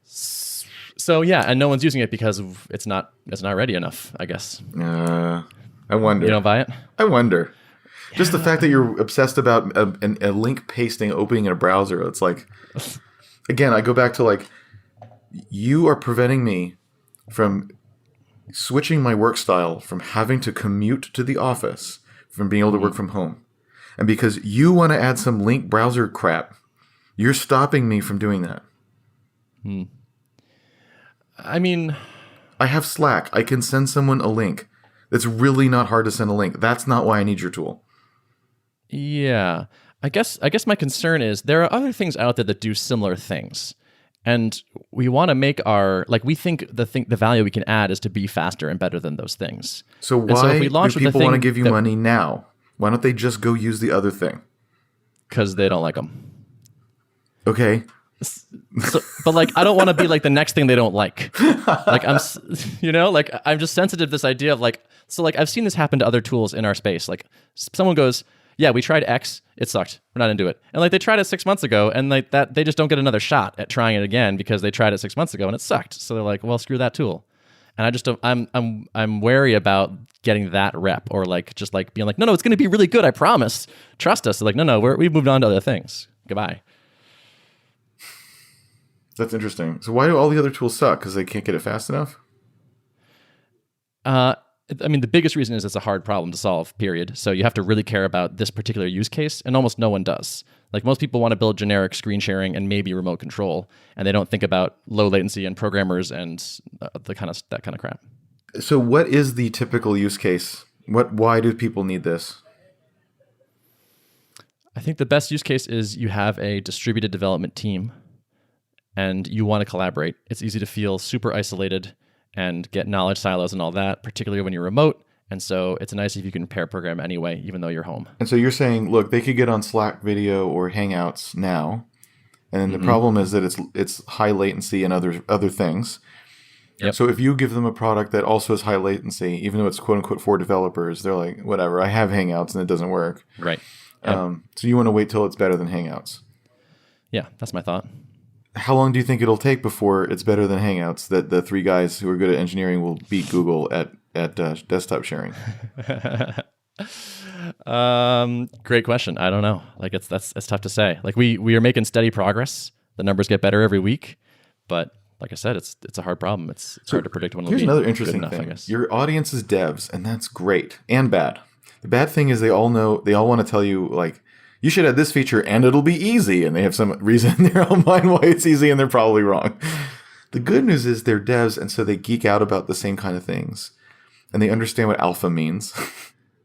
So yeah, and no one's using it because it's not ready enough, I guess. I wonder. You don't buy it? I wonder. Yeah. Just the fact that you're obsessed about a link pasting opening in a browser. It's like, again, I go back to like, you are preventing me from switching my work style from having to commute to the office, from being able to work from home. And because you want to add some link browser crap, you're stopping me from doing that. I mean, I have Slack. I can send someone a link. It's really not hard to send a link. That's not why I need your tool. Yeah. I guess my concern is there are other things out there that do similar things. And we want to make we think the value we can add is to be faster and better than those things. So why do people want to give you money now? Why don't they just go use the other thing? Because they don't like them. Okay. So, but like, I don't want to be like the next thing they don't like. Like I'm just sensitive to this idea of like, so like I've seen this happen to other tools in our space. Like someone goes, yeah, we tried X, it sucked. We're not into it. And like they tried it 6 months ago, and like that they just don't get another shot at trying it again because they tried it 6 months ago and it sucked. So they're like, well, screw that tool. And I just don't, I'm wary about getting that rep, or like just like being like, no, it's going to be really good. I promise. Trust us. They're like, no, we've moved on to other things. Goodbye. That's interesting. So why do all the other tools suck? Because they can't get it fast enough? I mean, the biggest reason is it's a hard problem to solve, period. So you have to really care about this particular use case, and almost no one does. Like, most people want to build generic screen sharing and maybe remote control, and they don't think about low latency and programmers and that kind of crap. So what is the typical use case? Why do people need this? I think the best use case is you have a distributed development team and you want to collaborate. It's easy to feel super isolated and get knowledge silos and all that, particularly when you're remote. And so it's nice if you can pair program anyway, even though you're home. And so you're saying, look, they could get on Slack video or Hangouts now. And then the problem is that it's high latency and other things. Yep. So if you give them a product that also has high latency, even though it's quote unquote for developers, they're like, whatever, I have Hangouts and it doesn't work. Right. Yep. So you want to wait till it's better than Hangouts. Yeah, that's my thought. How long do you think it'll take before it's better than Hangouts, that the three guys who are good at engineering will beat Google at desktop sharing? Great question. I don't know. Like, it's tough to say. Like, we are making steady progress. The numbers get better every week, but like I said, it's a hard problem. It's hard to predict when it'll be. Here's another interesting enough, thing. I guess. Your audience is devs, and that's great and bad. The bad thing is they all want to tell you, like, you should add this feature and it'll be easy. And they have some reason in their own mind why it's easy, and they're probably wrong. The good news is they're devs, and so they geek out about the same kind of things. And they understand what alpha means.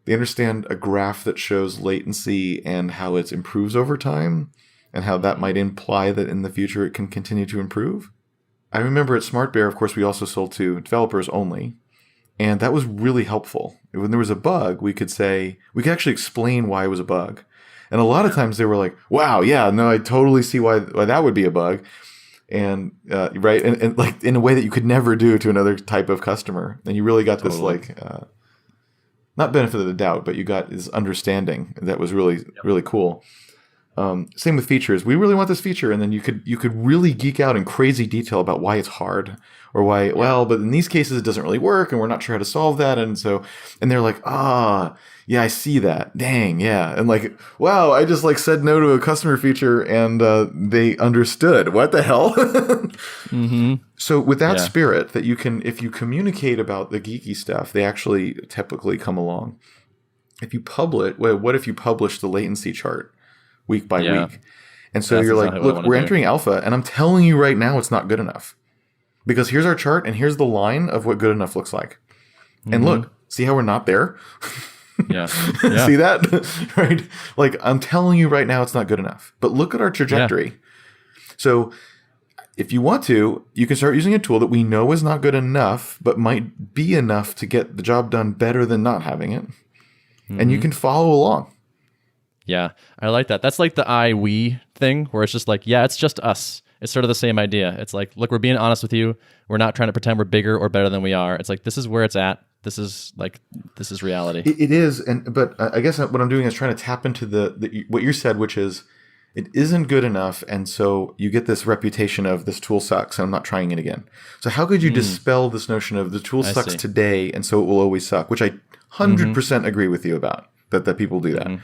They understand a graph that shows latency and how it improves over time, and how that might imply that in the future it can continue to improve. I remember at Smart Bear, of course, we also sold to developers only. And that was really helpful. When there was a bug, we could actually explain why it was a bug. And a lot of times they were like, wow, yeah, no, I totally see why that would be a bug. And, right. And like in a way that you could never do to another type of customer. And you really got this, like, not benefit of the doubt, but you got this understanding that was really, really cool. Same with features. We really want this feature. And then you could really geek out in crazy detail about why it's hard, or why, well, but in these cases it doesn't really work and we're not sure how to solve that. And they're like, yeah, I see that. Dang. Yeah. And like, wow, I just like said no to a customer feature and they understood. What the hell? So with that spirit that you can, if you communicate about the geeky stuff, they actually typically come along. If you what if you publish the latency chart week by week? And so you're like, look, we're entering alpha, and I'm telling you right now it's not good enough. Because here's our chart, and here's the line of what good enough looks like. And look, see how we're not there? Yeah. See that? Right? Like, I'm telling you right now it's not good enough. But look at our trajectory. Yeah. So if you want to, you can start using a tool that we know is not good enough, but might be enough to get the job done better than not having it. And you can follow along. Yeah, I like that. That's like the we thing, where it's just like, yeah, it's just us. It's sort of the same idea. It's like, look, we're being honest with you. We're not trying to pretend we're bigger or better than we are. It's like, this is where it's at. This is reality. It is, but I guess what I'm doing is trying to tap into what you said, which is it isn't good enough, and so you get this reputation of this tool sucks, and I'm not trying it again. So how could you dispel this notion of the tool sucks today, and so it will always suck? Which I 100% agree with you about that people do that.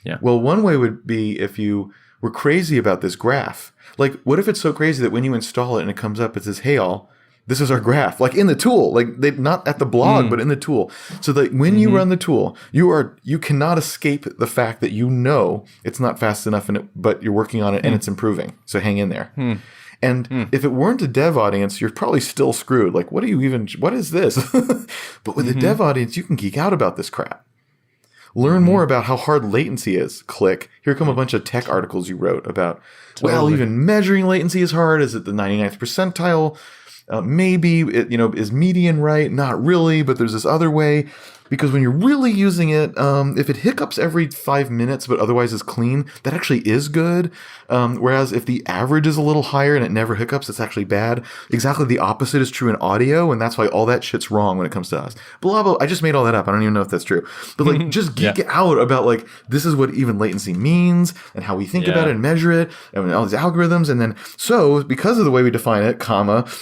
Yeah. Well, one way would be if you were crazy about this graph. Like, what if it's so crazy that when you install it and it comes up, it says, "Hey, all, this is our graph," like in the tool, like not at the blog, but in the tool. So that when you run the tool, you cannot escape the fact that you know it's not fast enough, but you're working on it and it's improving. So hang in there. And if it weren't a dev audience, you're probably still screwed. Like, what is this? But with a dev audience, you can geek out about this crap. Learn more about how hard latency is. Click. Here come a bunch of tech articles you wrote about, well, even measuring latency is hard. Is it the 99th percentile? Maybe it, is median right? Not really, but there's this other way. Because when you're really using it, if it hiccups every 5 minutes, but otherwise is clean, that actually is good. Whereas if the average is a little higher and it never hiccups, it's actually bad. Exactly the opposite is true in audio, and that's why all that shit's wrong when it comes to us. Blah, blah. I just made all that up. I don't even know if that's true. But like, just geek out about like, this is what even latency means and how we think about it and measure it and all these algorithms. And then, so because of the way we define it,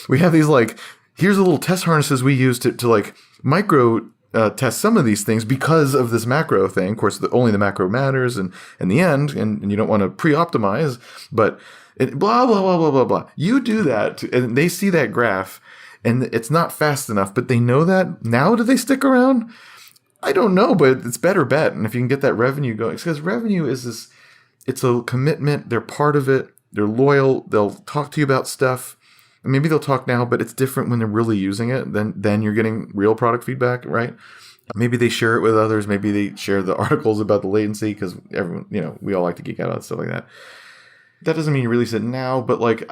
we have these like here's the little test harnesses we use to like micro test some of these things because of this macro thing. Of course, only the macro matters in the end, and you don't want to pre-optimize, but blah, blah, blah, blah, blah, blah. You do that, and they see that graph, and it's not fast enough, but they know that. Now do they stick around? I don't know, but it's better bet. And if you can get that revenue going, because revenue is this, it's a commitment. They're part of it. They're loyal. They'll talk to you about stuff. And maybe they'll talk now, but it's different when they're really using it. Then you're getting real product feedback, right? Maybe they share it with others. Maybe they share the articles about the latency because everyone, we all like to geek out on stuff like that. That doesn't mean you release it now, but like,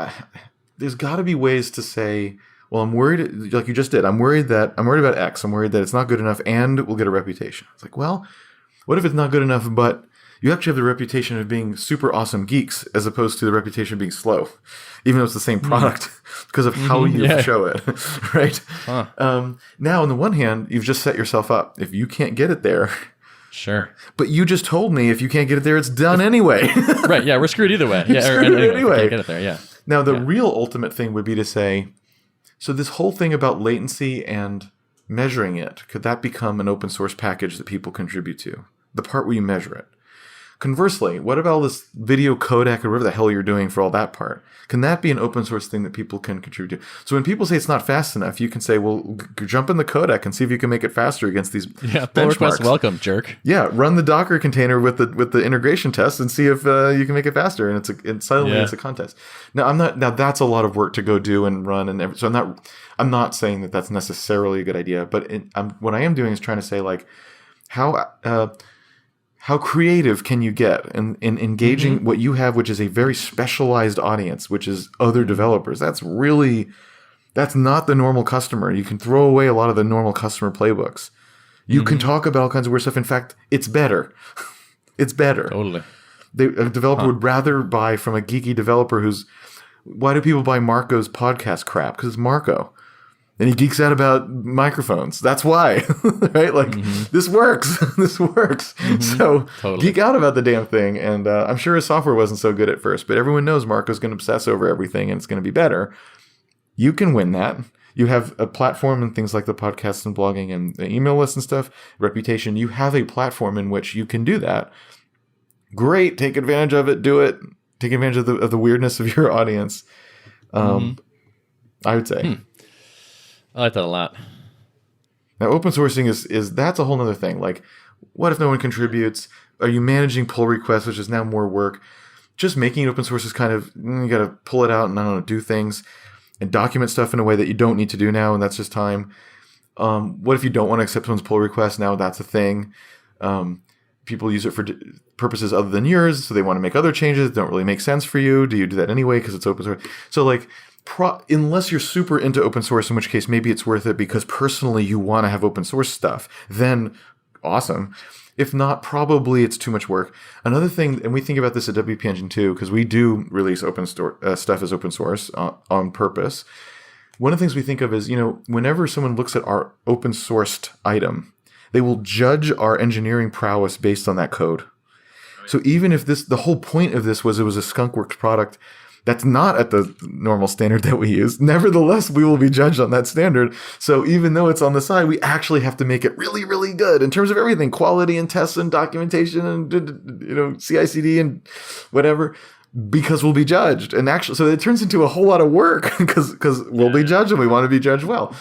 there's got to be ways to say, well, I'm worried, like you just did. I'm worried about X. I'm worried that it's not good enough and we'll get a reputation. It's like, well, what if it's not good enough, but you actually have the reputation of being super awesome geeks as opposed to the reputation of being slow, even though it's the same product because of how you show it, right? Huh. Now, on the one hand, you've just set yourself up. If you can't get it there, sure. But you just told me if you can't get it there, it's done anyway. Right, yeah, we're screwed either way. Yeah, anyway. Can't get it there, yeah. Now, the real ultimate thing would be to say, so this whole thing about latency and measuring it, could that become an open source package that people contribute to? The part where you measure it. Conversely, what about all this video codec or whatever the hell you're doing for all that part? Can that be an open source thing that people can contribute to? So when people say it's not fast enough, you can say, well, jump in the codec and see if you can make it faster against these pull request welcome, jerk. Yeah, run the Docker container with the integration test and see if you can make it faster. And suddenly it's a contest. Now that's a lot of work to go do and run and so I'm not saying that that's necessarily a good idea, but what I am doing is trying to say like how creative can you get in engaging what you have, which is a very specialized audience, which is other developers. That's not the normal customer. You can throw away a lot of the normal customer playbooks. You can talk about all kinds of weird stuff. In fact, it's better. It's better. Totally. A developer would rather buy from a geeky developer why do people buy Marco's podcast crap? Because it's Marco. And he geeks out about microphones. That's why, right? Like, this works. This works. So geek out about the damn thing. And I'm sure his software wasn't so good at first, but everyone knows Marco's going to obsess over everything and it's going to be better. You can win that. You have a platform and things like the podcast and blogging and the email list and stuff, reputation. You have a platform in which you can do that. Great. Take advantage of it. Do it. Take advantage of the weirdness of your audience. I would say. I like that a lot. Now, open sourcing is that's a whole nother thing. Like, what if no one contributes? Are you managing pull requests, which is now more work? Just making it open source is kind of, you got to pull it out and, I don't know, do things and document stuff in a way that you don't need to do now, and that's just time. What if you don't want to accept someone's pull request? Now that's a thing. People use it for purposes other than yours, so they want to make other changes that don't really make sense for you. Do you do that anyway because it's open source? So, like, unless you're super into open source, in which case maybe it's worth it because personally you want to have open source stuff, then awesome. If not, probably it's too much work. Another thing, and we think about this at WP Engine too, because we do release stuff as open source on purpose. One of the things we think of is, whenever someone looks at our open sourced item, they will judge our engineering prowess based on that code. So even if the whole point of this was it was a skunkworks product, that's not at the normal standard that we use. Nevertheless, we will be judged on that standard. So even though it's on the side, we actually have to make it really, really good in terms of everything, quality and tests and documentation and, CI/CD and whatever, because we'll be judged. And actually, so it turns into a whole lot of work because we'll be judged and we want to be judged well.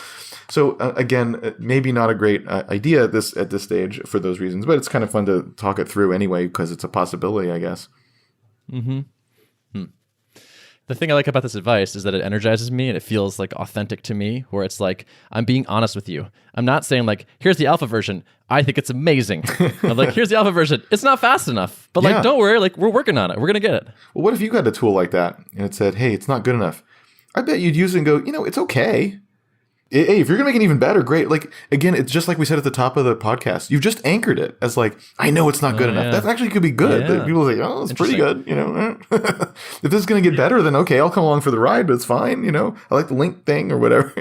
So again, maybe not a great idea at this stage for those reasons, but it's kind of fun to talk it through anyway because it's a possibility, I guess. The thing I like about this advice is that it energizes me and it feels like authentic to me, where it's like, I'm being honest with you. I'm not saying like, here's the alpha version. I think it's amazing. I'm like, here's the alpha version. It's not fast enough, but like, don't worry. Like, we're working on it. We're going to get it. Well, what if you got a tool like that and it said, hey, it's not good enough? I bet you'd use it and go, it's okay. Hey, if you're going to make it even better, great. Like, again, it's just like we said at the top of the podcast. You've just anchored it as like, I know it's not good enough. That actually could be good. Yeah. People say, oh, it's pretty good. If this is going to get better, then okay, I'll come along for the ride, but it's fine. I like the link thing or whatever,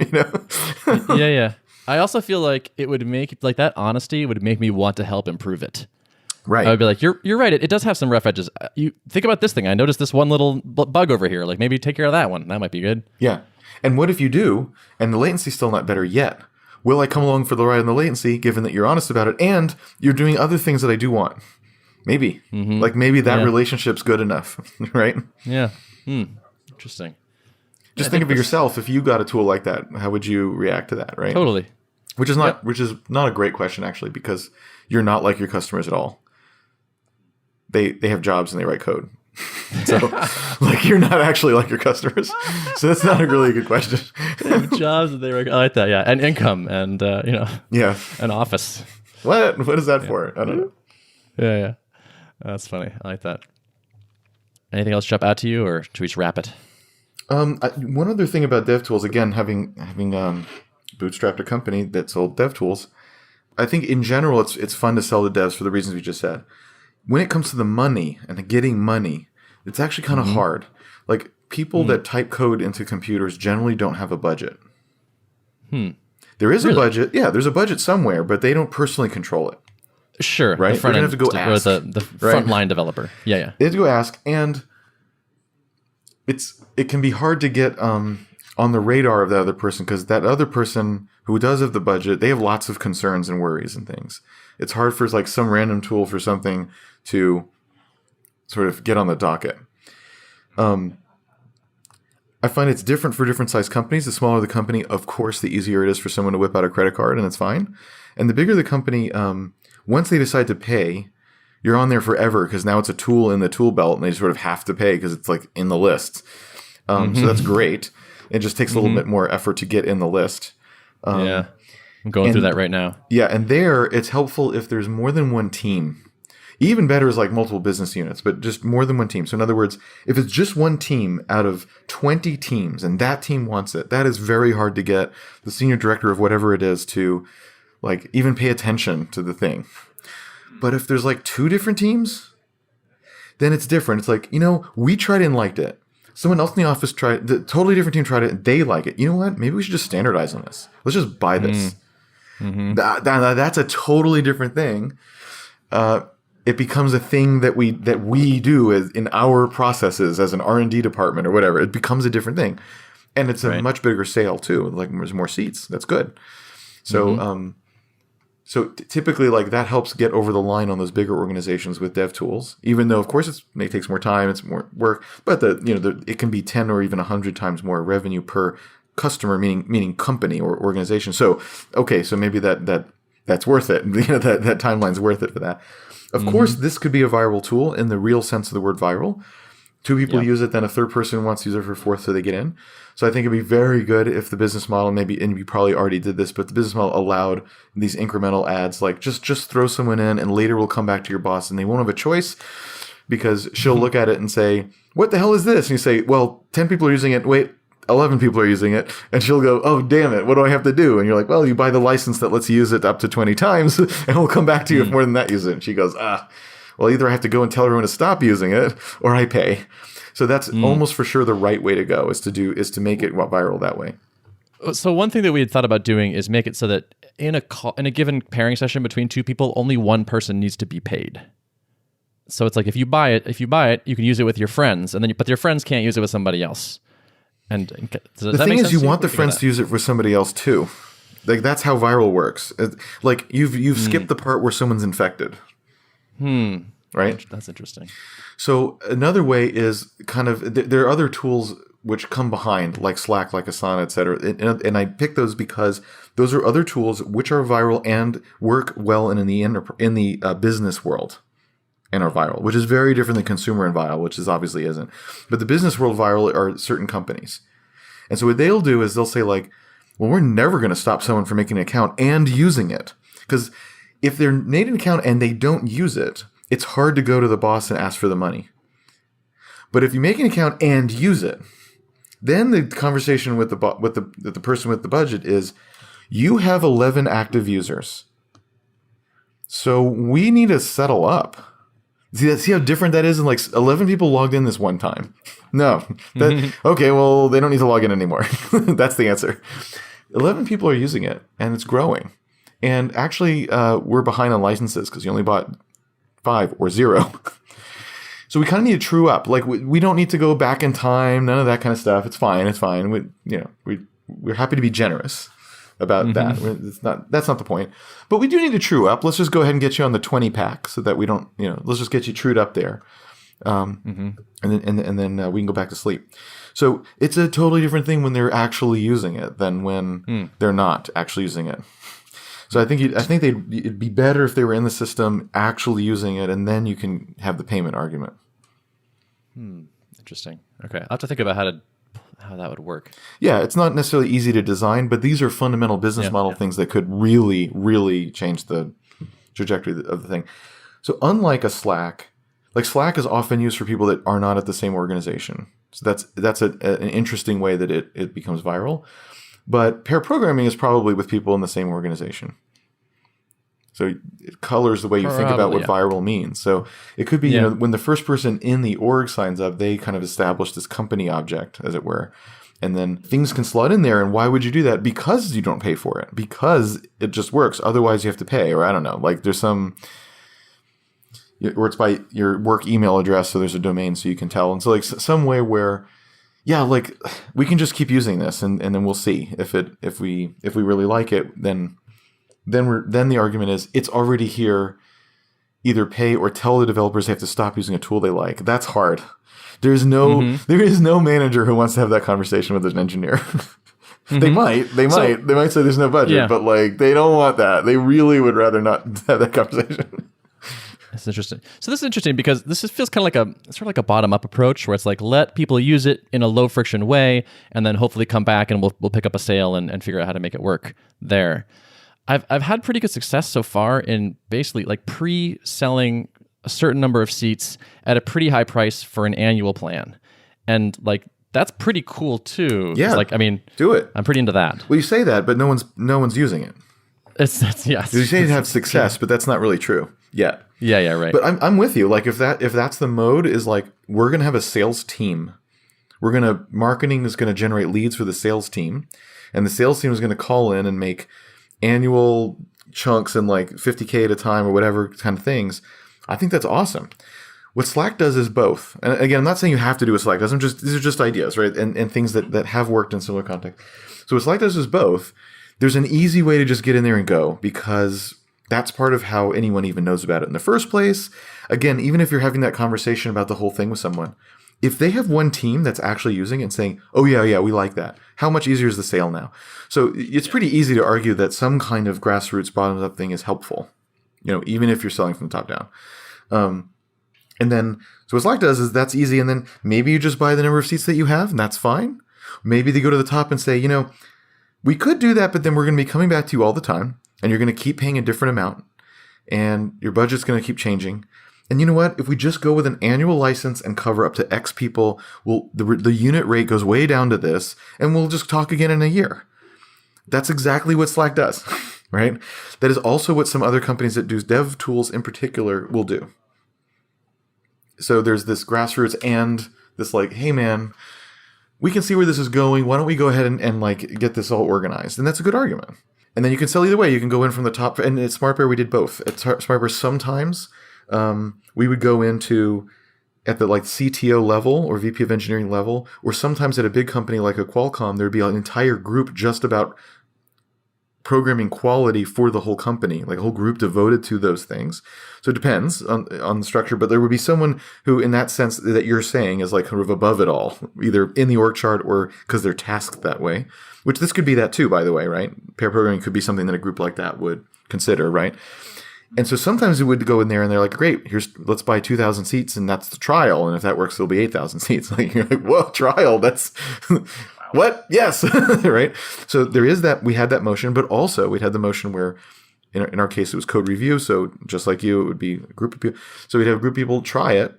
Yeah. I also feel like it would make, like, that honesty would make me want to help improve it. Right. I would be like, you're right. It does have some rough edges. You think about this thing. I noticed this one little bug over here. Like, maybe take care of that one. That might be good. Yeah. And what if you do, and the latency's still not better yet? Will I come along for the ride on the latency, given that you're honest about it, and you're doing other things that I do want? Maybe. Like maybe that relationship's good enough, right? Yeah. Interesting. Just think of it yourself. If you got a tool like that, how would you react to that, right? Totally. Which is not a great question, actually, because you're not like your customers at all. They have jobs and they write code. So, like, you're not actually like your customers. So that's not a really good question. They have jobs and they write. I like that, yeah. And income and, yeah, an office. What is that for? I don't know. Yeah. That's funny. I like that. Anything else jump out to you, or should we just wrap it? One other thing about DevTools, again, having bootstrapped a company that sold DevTools, I think in general it's fun to sell to devs for the reasons we just said. When it comes to the money and the getting money, it's actually kind of hard. Like, people that type code into computers generally don't have a budget. There is a budget. Yeah, there's a budget somewhere, but they don't personally control it. Sure. Right? The front They're going to have to go ask. Or the frontline developer. Yeah. They have to go ask, and it can be hard to get on the radar of the other person, because that other person who does have the budget, they have lots of concerns and worries and things. It's hard for like some random tool for something to sort of get on the docket. I find it's different for different size companies. The smaller the company, of course, the easier it is for someone to whip out a credit card, and it's fine. And the bigger the company, once they decide to pay, you're on there forever, because now it's a tool in the tool belt, and they sort of have to pay because it's like in the list. So that's great. It just takes a little bit more effort to get in the list. Yeah. I'm going through that right now. Yeah, and there it's helpful if there's more than one team. Even better is like multiple business units, but just more than one team. So in other words, if it's just one team out of 20 teams and that team wants it, that is very hard to get the senior director of whatever it is to like even pay attention to the thing. But if there's like 2 different teams, then it's different. It's like, we tried it and liked it. Someone else in the office tried, the totally different team tried it and they like it. You know what? Maybe we should just standardize on this. Let's just buy this. That's a totally different thing. It becomes a thing that we do as in our processes as an R&D department or whatever. It becomes a different thing, and it's a much bigger sale too. Like there's more seats. That's good. So, typically like that helps get over the line on those bigger organizations with dev tools. Even though of course it takes more time, it's more work, but it can be 10 or even 100 times more revenue per customer, meaning company or organization. So so maybe that's worth it. That timeline's worth it for that. Of course, this could be a viral tool in the real sense of the word viral. 2 people use it, then a third person wants to use it for a fourth, so they get in. So I think it'd be very good if the business model, and you probably already did this, but the business model allowed these incremental ads, like just throw someone in, and later we'll come back to your boss, and they won't have a choice, because she'll look at it and say, "What the hell is this?" And you say, "Well, 10 people are using it. Wait, 11 people are using it." And she'll go, "Oh, damn it. What do I have to do?" And you're like, "Well, you buy the license that lets you use it up to 20 times, and we'll come back to you if more than that use it." And she goes, well, either I have to go and tell everyone to stop using it, or I pay. So that's almost for sure the right way to go, is to make it viral that way. So one thing that we had thought about doing is make it so that in a given pairing session between 2 people, only one person needs to be paid. So it's like if you buy it, you can use it with your friends, but your friends can't use it with somebody else. And the thing is, you want the friends to use it with somebody else too. Like that's how viral works. Like you've skipped the part where someone's infected. Right? That's interesting. So another way is kind of there are other tools which come behind, like Slack, like Asana, etc. And I pick those because those are other tools which are viral and work well in the business world. And are viral, which is very different than consumer and viral, which obviously isn't. But the business world viral are certain companies. And so what they'll do is they'll say like, well, we're never going to stop someone from making an account and using it. Because if they're made an account and they don't use it, it's hard to go to the boss and ask for the money. But if you make an account and use it, then the conversation with the person with the budget is, you have 11 active users. So we need to settle up. See how different that is? And like 11 people logged in this one time. No. Okay, well, they don't need to log in anymore. That's the answer. 11 people are using it, and it's growing. And actually, we're behind on licenses because you only bought 5 or 0. So we kind of need to true up. Like we don't need to go back in time. None of that kind of stuff. It's fine. It's fine. We're happy to be generous about that. That's not the point. But we do need to true up. Let's just go ahead and get you on the 20 pack so that we don't, let's just get you trued up there. And then we can go back to sleep. So it's a totally different thing when they're actually using it than when they're not actually using it. So I think it'd be better if they were in the system actually using it, and then you can have the payment argument. Interesting. Okay, I'll have to think about how that would work. Yeah, it's not necessarily easy to design, but these are fundamental business model things that could really, really change the trajectory of the thing. So unlike a Slack, like Slack is often used for people that are not at the same organization. So that's an interesting way that it becomes viral. But pair programming is probably with people in the same organization. So it colors the way you think about what viral means. So it could be, when the first person in the org signs up, they kind of establish this company object, as it were. And then things can slot in there. And why would you do that? Because you don't pay for it. Because it just works. Otherwise, you have to pay. Or I don't know. Like there's some... or it's by your work email address, so there's a domain so you can tell. And so like some way where... yeah, like we can just keep using this, and then we'll see if we really like it. Then the argument is it's already here. Either pay or tell the developers they have to stop using a tool they like. That's hard. There is no manager who wants to have that conversation with an engineer. They might say there's no budget, but like they don't want that. They really would rather not have that conversation. That's interesting. So this is interesting because this feels kind of like a bottom-up approach where it's like let people use it in a low-friction way and then hopefully come back and we'll pick up a sale and figure out how to make it work there. I've had pretty good success so far in basically like pre-selling a certain number of seats at a pretty high price for an annual plan. And like that's pretty cool too. Yeah. Like, I mean, do it. I'm pretty into that. Well, you say that, but no one's using it. You say you have success, but that's not really true yet. Yeah, right. But I'm with you. Like if that's the mode is like we're gonna have a sales team. Marketing is gonna generate leads for the sales team, and the sales team is gonna call in and make annual chunks and like 50K at a time or whatever kind of things. I think that's awesome. What Slack does is both. And again, I'm not saying you have to do what Slack does. These are just ideas, right? And things that have worked in similar context. So what Slack does is both. There's an easy way to just get in there and go because that's part of how anyone even knows about it in the first place. Again, even if you're having that conversation about the whole thing with someone, if they have one team that's actually using it and saying, oh, yeah, we like that, how much easier is the sale now? So it's pretty easy to argue that some kind of grassroots bottoms-up thing is helpful, even if you're selling from the top down. And then, so what Slack does is that's easy. And then maybe you just buy the number of seats that you have, and that's fine. Maybe they go to the top and say, we could do that, but then we're going to be coming back to you all the time, and you're going to keep paying a different amount, and your budget's going to keep changing. And you know what? If we just go with an annual license and cover up to X people, the unit rate goes way down to this, and we'll just talk again in a year. That's exactly what Slack does, right? That is also what some other companies that do dev tools in particular will do. So there's this grassroots and this like, hey man, we can see where this is going. Why don't we go ahead and like get this all organized? And that's a good argument. And then you can sell either way. You can go in from the top. And at SmartBear, we did both. At SmartBear, sometimes we would go into at the like CTO level or VP of engineering level, or sometimes at a big company like a Qualcomm, there'd be an entire group just about programming quality for the whole company, like a whole group devoted to those things. So it depends on the structure, but there would be someone who, in that sense that you're saying, is like kind of above it all, either in the org chart or because they're tasked that way, which this could be that too, by the way, right? Pair programming could be something that a group like that would consider, right? And so sometimes it would go in there and they're like, great, let's buy 2,000 seats and that's the trial. And if that works, it'll be 8,000 seats. Like, you're like, whoa, trial, that's... What? Yes. Right. So there is that. We had that motion, but also we'd had the motion where in our case, it was code review. So just like you, it would be a group of people. So we'd have a group of people try it,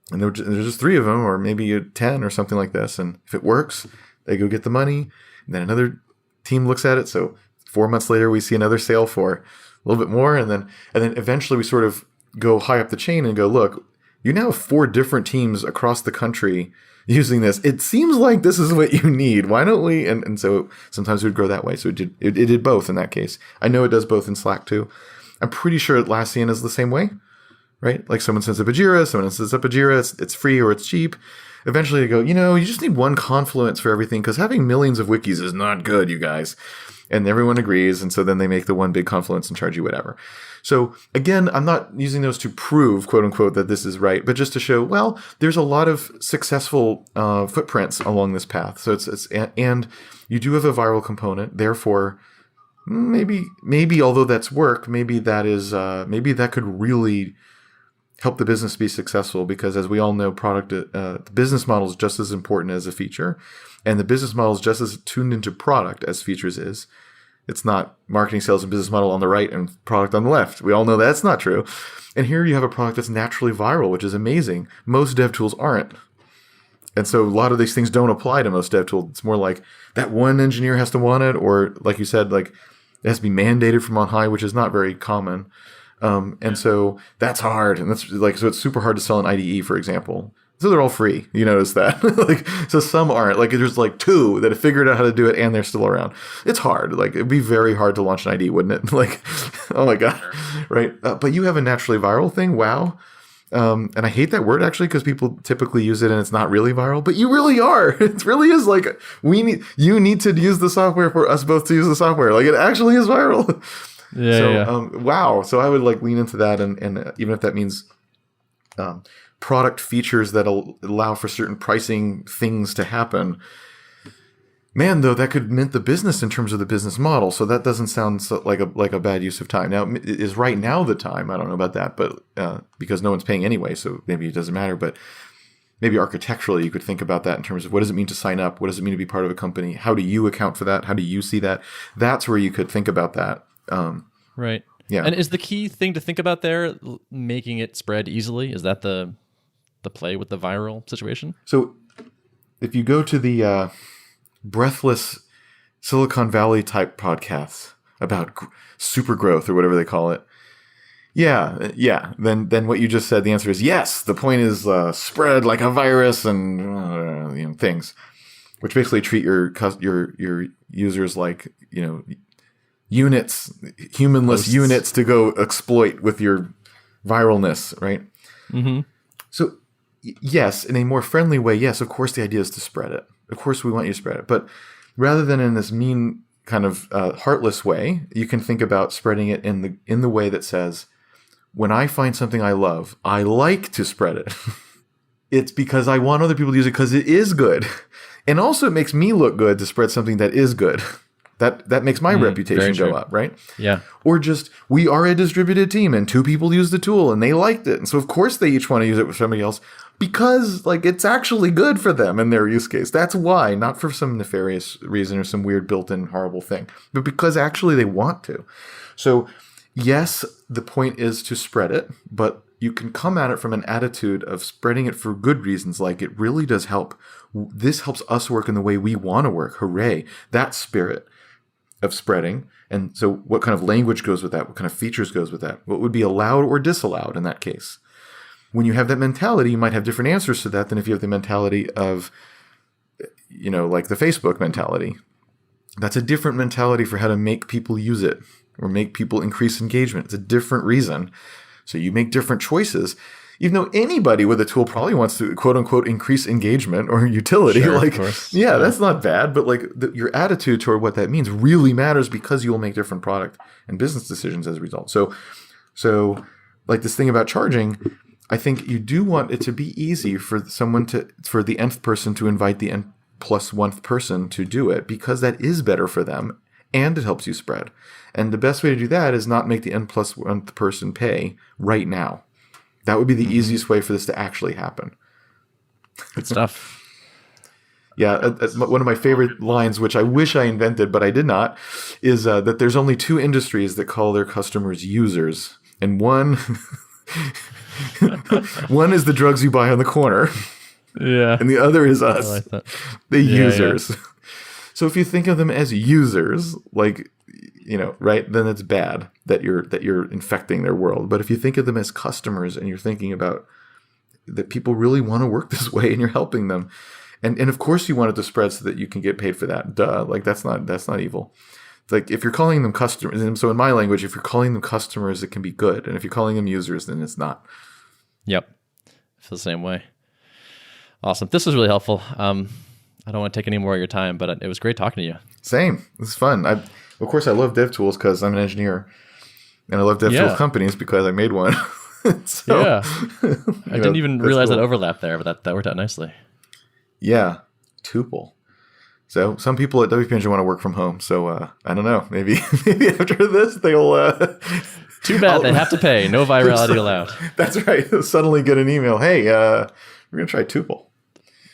and there's just 3 of them, or maybe 10 or something like this. And if it works, they go get the money, and then another team looks at it. So 4 months later, we see another sale for a little bit more. And then eventually we sort of go high up the chain and go, look, you now have 4 different teams across the country using this. It seems like this is what you need. Why don't we? And so sometimes we'd grow that way. So it did both in that case. I know it does both in Slack too. I'm pretty sure Atlassian is the same way. right? Like someone sets up a Jira, someone sets up a Jira, it's free or it's cheap. Eventually they go, you just need one Confluence for everything because having millions of wikis is not good, you guys. And everyone agrees. And so then they make the one big Confluence and charge you whatever. So again, I'm not using those to prove, quote unquote, that this is right, but just to show, well, there's a lot of successful footprints along this path. So and you do have a viral component. Therefore, maybe, although that's work, maybe that could really help the business be successful, because as we all know, the business model is just as important as a feature, and the business model is just as tuned into product as features is. It's not marketing, sales, and business model on the right and product on the left. We all know that's not true. And here you have a product that's naturally viral, which is amazing. Most dev tools aren't. And so a lot of these things don't apply to most dev tools. It's more like that one engineer has to want it, or like you said, like it has to be mandated from on high, which is not very common. And so that's hard. And that's like, so it's super hard to sell an IDE, for example. So they're all free. You notice that? Like, so some aren't. Like, there's like 2 that have figured out how to do it and they're still around. It's hard. Like, it'd be very hard to launch an IDE, wouldn't it? Like, oh my God. Right. But you have a naturally viral thing. Wow. And I hate that word actually, because people typically use it and it's not really viral, but you really are. It really is like, you need to use the software for us both to use the software. Like, it actually is viral. Yeah. So, yeah. Wow. So I would like lean into that. And even if that means, product features that allow for certain pricing things to happen, man, though, that could mint the business in terms of the business model. So that doesn't sound like a bad use of time. Now, is right now the time? I don't know about that, but because no one's paying anyway, so maybe it doesn't matter. But maybe architecturally, you could think about that in terms of what does it mean to sign up? What does it mean to be part of a company? How do you account for that? How do you see that? That's where you could think about that. Right. Yeah. And is the key thing to think about there making it spread easily? Is that the play with the viral situation? So if you go to the breathless Silicon Valley type podcasts about super growth or whatever they call it, then what you just said, the answer is yes. The point is spread like a virus and things, which basically treat your users like units, humanless units to go exploit with your viralness, right? Mm-hmm. So yes, in a more friendly way, yes, of course the idea is to spread it. Of course we want you to spread it. But rather than in this mean kind of heartless way, you can think about spreading it in the way that says, when I find something I love, I like to spread it. It's because I want other people to use it because it is good. And also it makes me look good to spread something that is good. That makes my reputation go up, right? Yeah. Or just, we are a distributed team and 2 people used the tool and they liked it. And so of course they each want to use it with somebody else because like it's actually good for them in their use case. That's why, not for some nefarious reason or some weird built-in horrible thing, but because actually they want to. So yes, the point is to spread it, but you can come at it from an attitude of spreading it for good reasons. Like, it really does help. This helps us work in the way we want to work. Hooray. That spirit of spreading. And so what kind of language goes with that? What kind of features goes with that? What would be allowed or disallowed in that case? When you have that mentality, you might have different answers to that than if you have the mentality of, like the Facebook mentality. That's a different mentality for how to make people use it or make people increase engagement. It's a different reason. So you make different choices. Even though anybody with a tool probably wants to, quote unquote, increase engagement or utility. Sure, like, of course. Yeah, that's not bad. But like your attitude toward what that means really matters, because you will make different product and business decisions as a result. So like this thing about charging, I think you do want it to be easy for for the nth person to invite the n plus 1th person to do it, because that is better for them and it helps you spread. And the best way to do that is not make the n plus 1th person pay right now. That would be the easiest way for this to actually happen. Good stuff. Yeah, one of my favorite lines, which I wish I invented, but I did not, is that there's only 2 industries that call their customers users. And one is the drugs you buy on the corner. Yeah. And the other is us, I like that. the users. Yeah. So if you think of them as users, like, right, then it's bad that you're infecting their world. But if you think of them as customers and you're thinking about that people really want to work this way and you're helping them, and of course you want it to spread so that you can get paid for that. Duh, like that's not evil. like if you're calling them customers, so in my language, if you're calling them customers, it can be good. And if you're calling them users, then it's not. Yep. I feel the same way. Awesome. This was really helpful. I don't want to take any more of your time, but it was great talking to you. Same. This is fun. Of course, I love dev tools because I'm an engineer, and I love dev tool companies because I made one. So, yeah. I didn't even realize that overlap there, but that worked out nicely. Yeah. Tuple. So some people at WP Engine want to work from home. So I don't know. Maybe after this they'll. Too bad they have to pay. No virality allowed. That's right. They'll suddenly get an email. Hey, we're gonna try Tuple.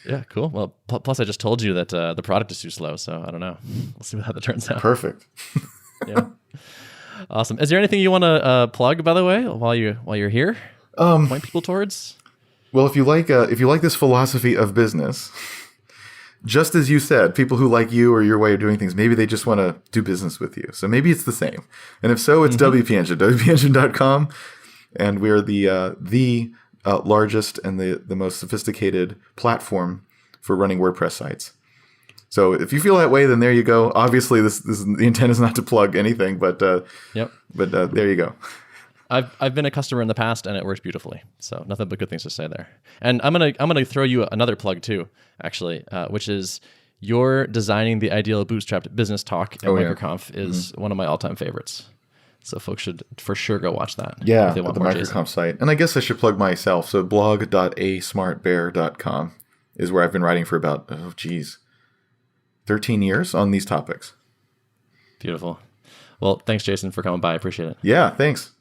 Yeah, cool. Well, plus I just told you that the product is too slow, so I don't know. We'll see how that turns out. Perfect. Yeah. Awesome. Is there anything you want to plug, by the way, while you're here? Point people towards. Well, if you like this philosophy of business. Just as you said, people who like you or your way of doing things, maybe they just want to do business with you. So maybe it's the same. And if so, it's WP Engine, WPEngine.com. And we're the largest and the most sophisticated platform for running WordPress sites. So if you feel that way, then there you go. Obviously, this the intent is not to plug anything, but there you go. I've been a customer in the past, and it works beautifully. So nothing but good things to say there. And I'm gonna throw you another plug too, actually, which is you're designing the ideal bootstrapped business talk at MicroConf is one of my all-time favorites. So folks should for sure go watch that. Yeah, at the MicroConf site. And I guess I should plug myself. So blog.asmartbear.com is where I've been writing for about 13 years on these topics. Beautiful. Well, thanks, Jason, for coming by. I appreciate it. Yeah, thanks.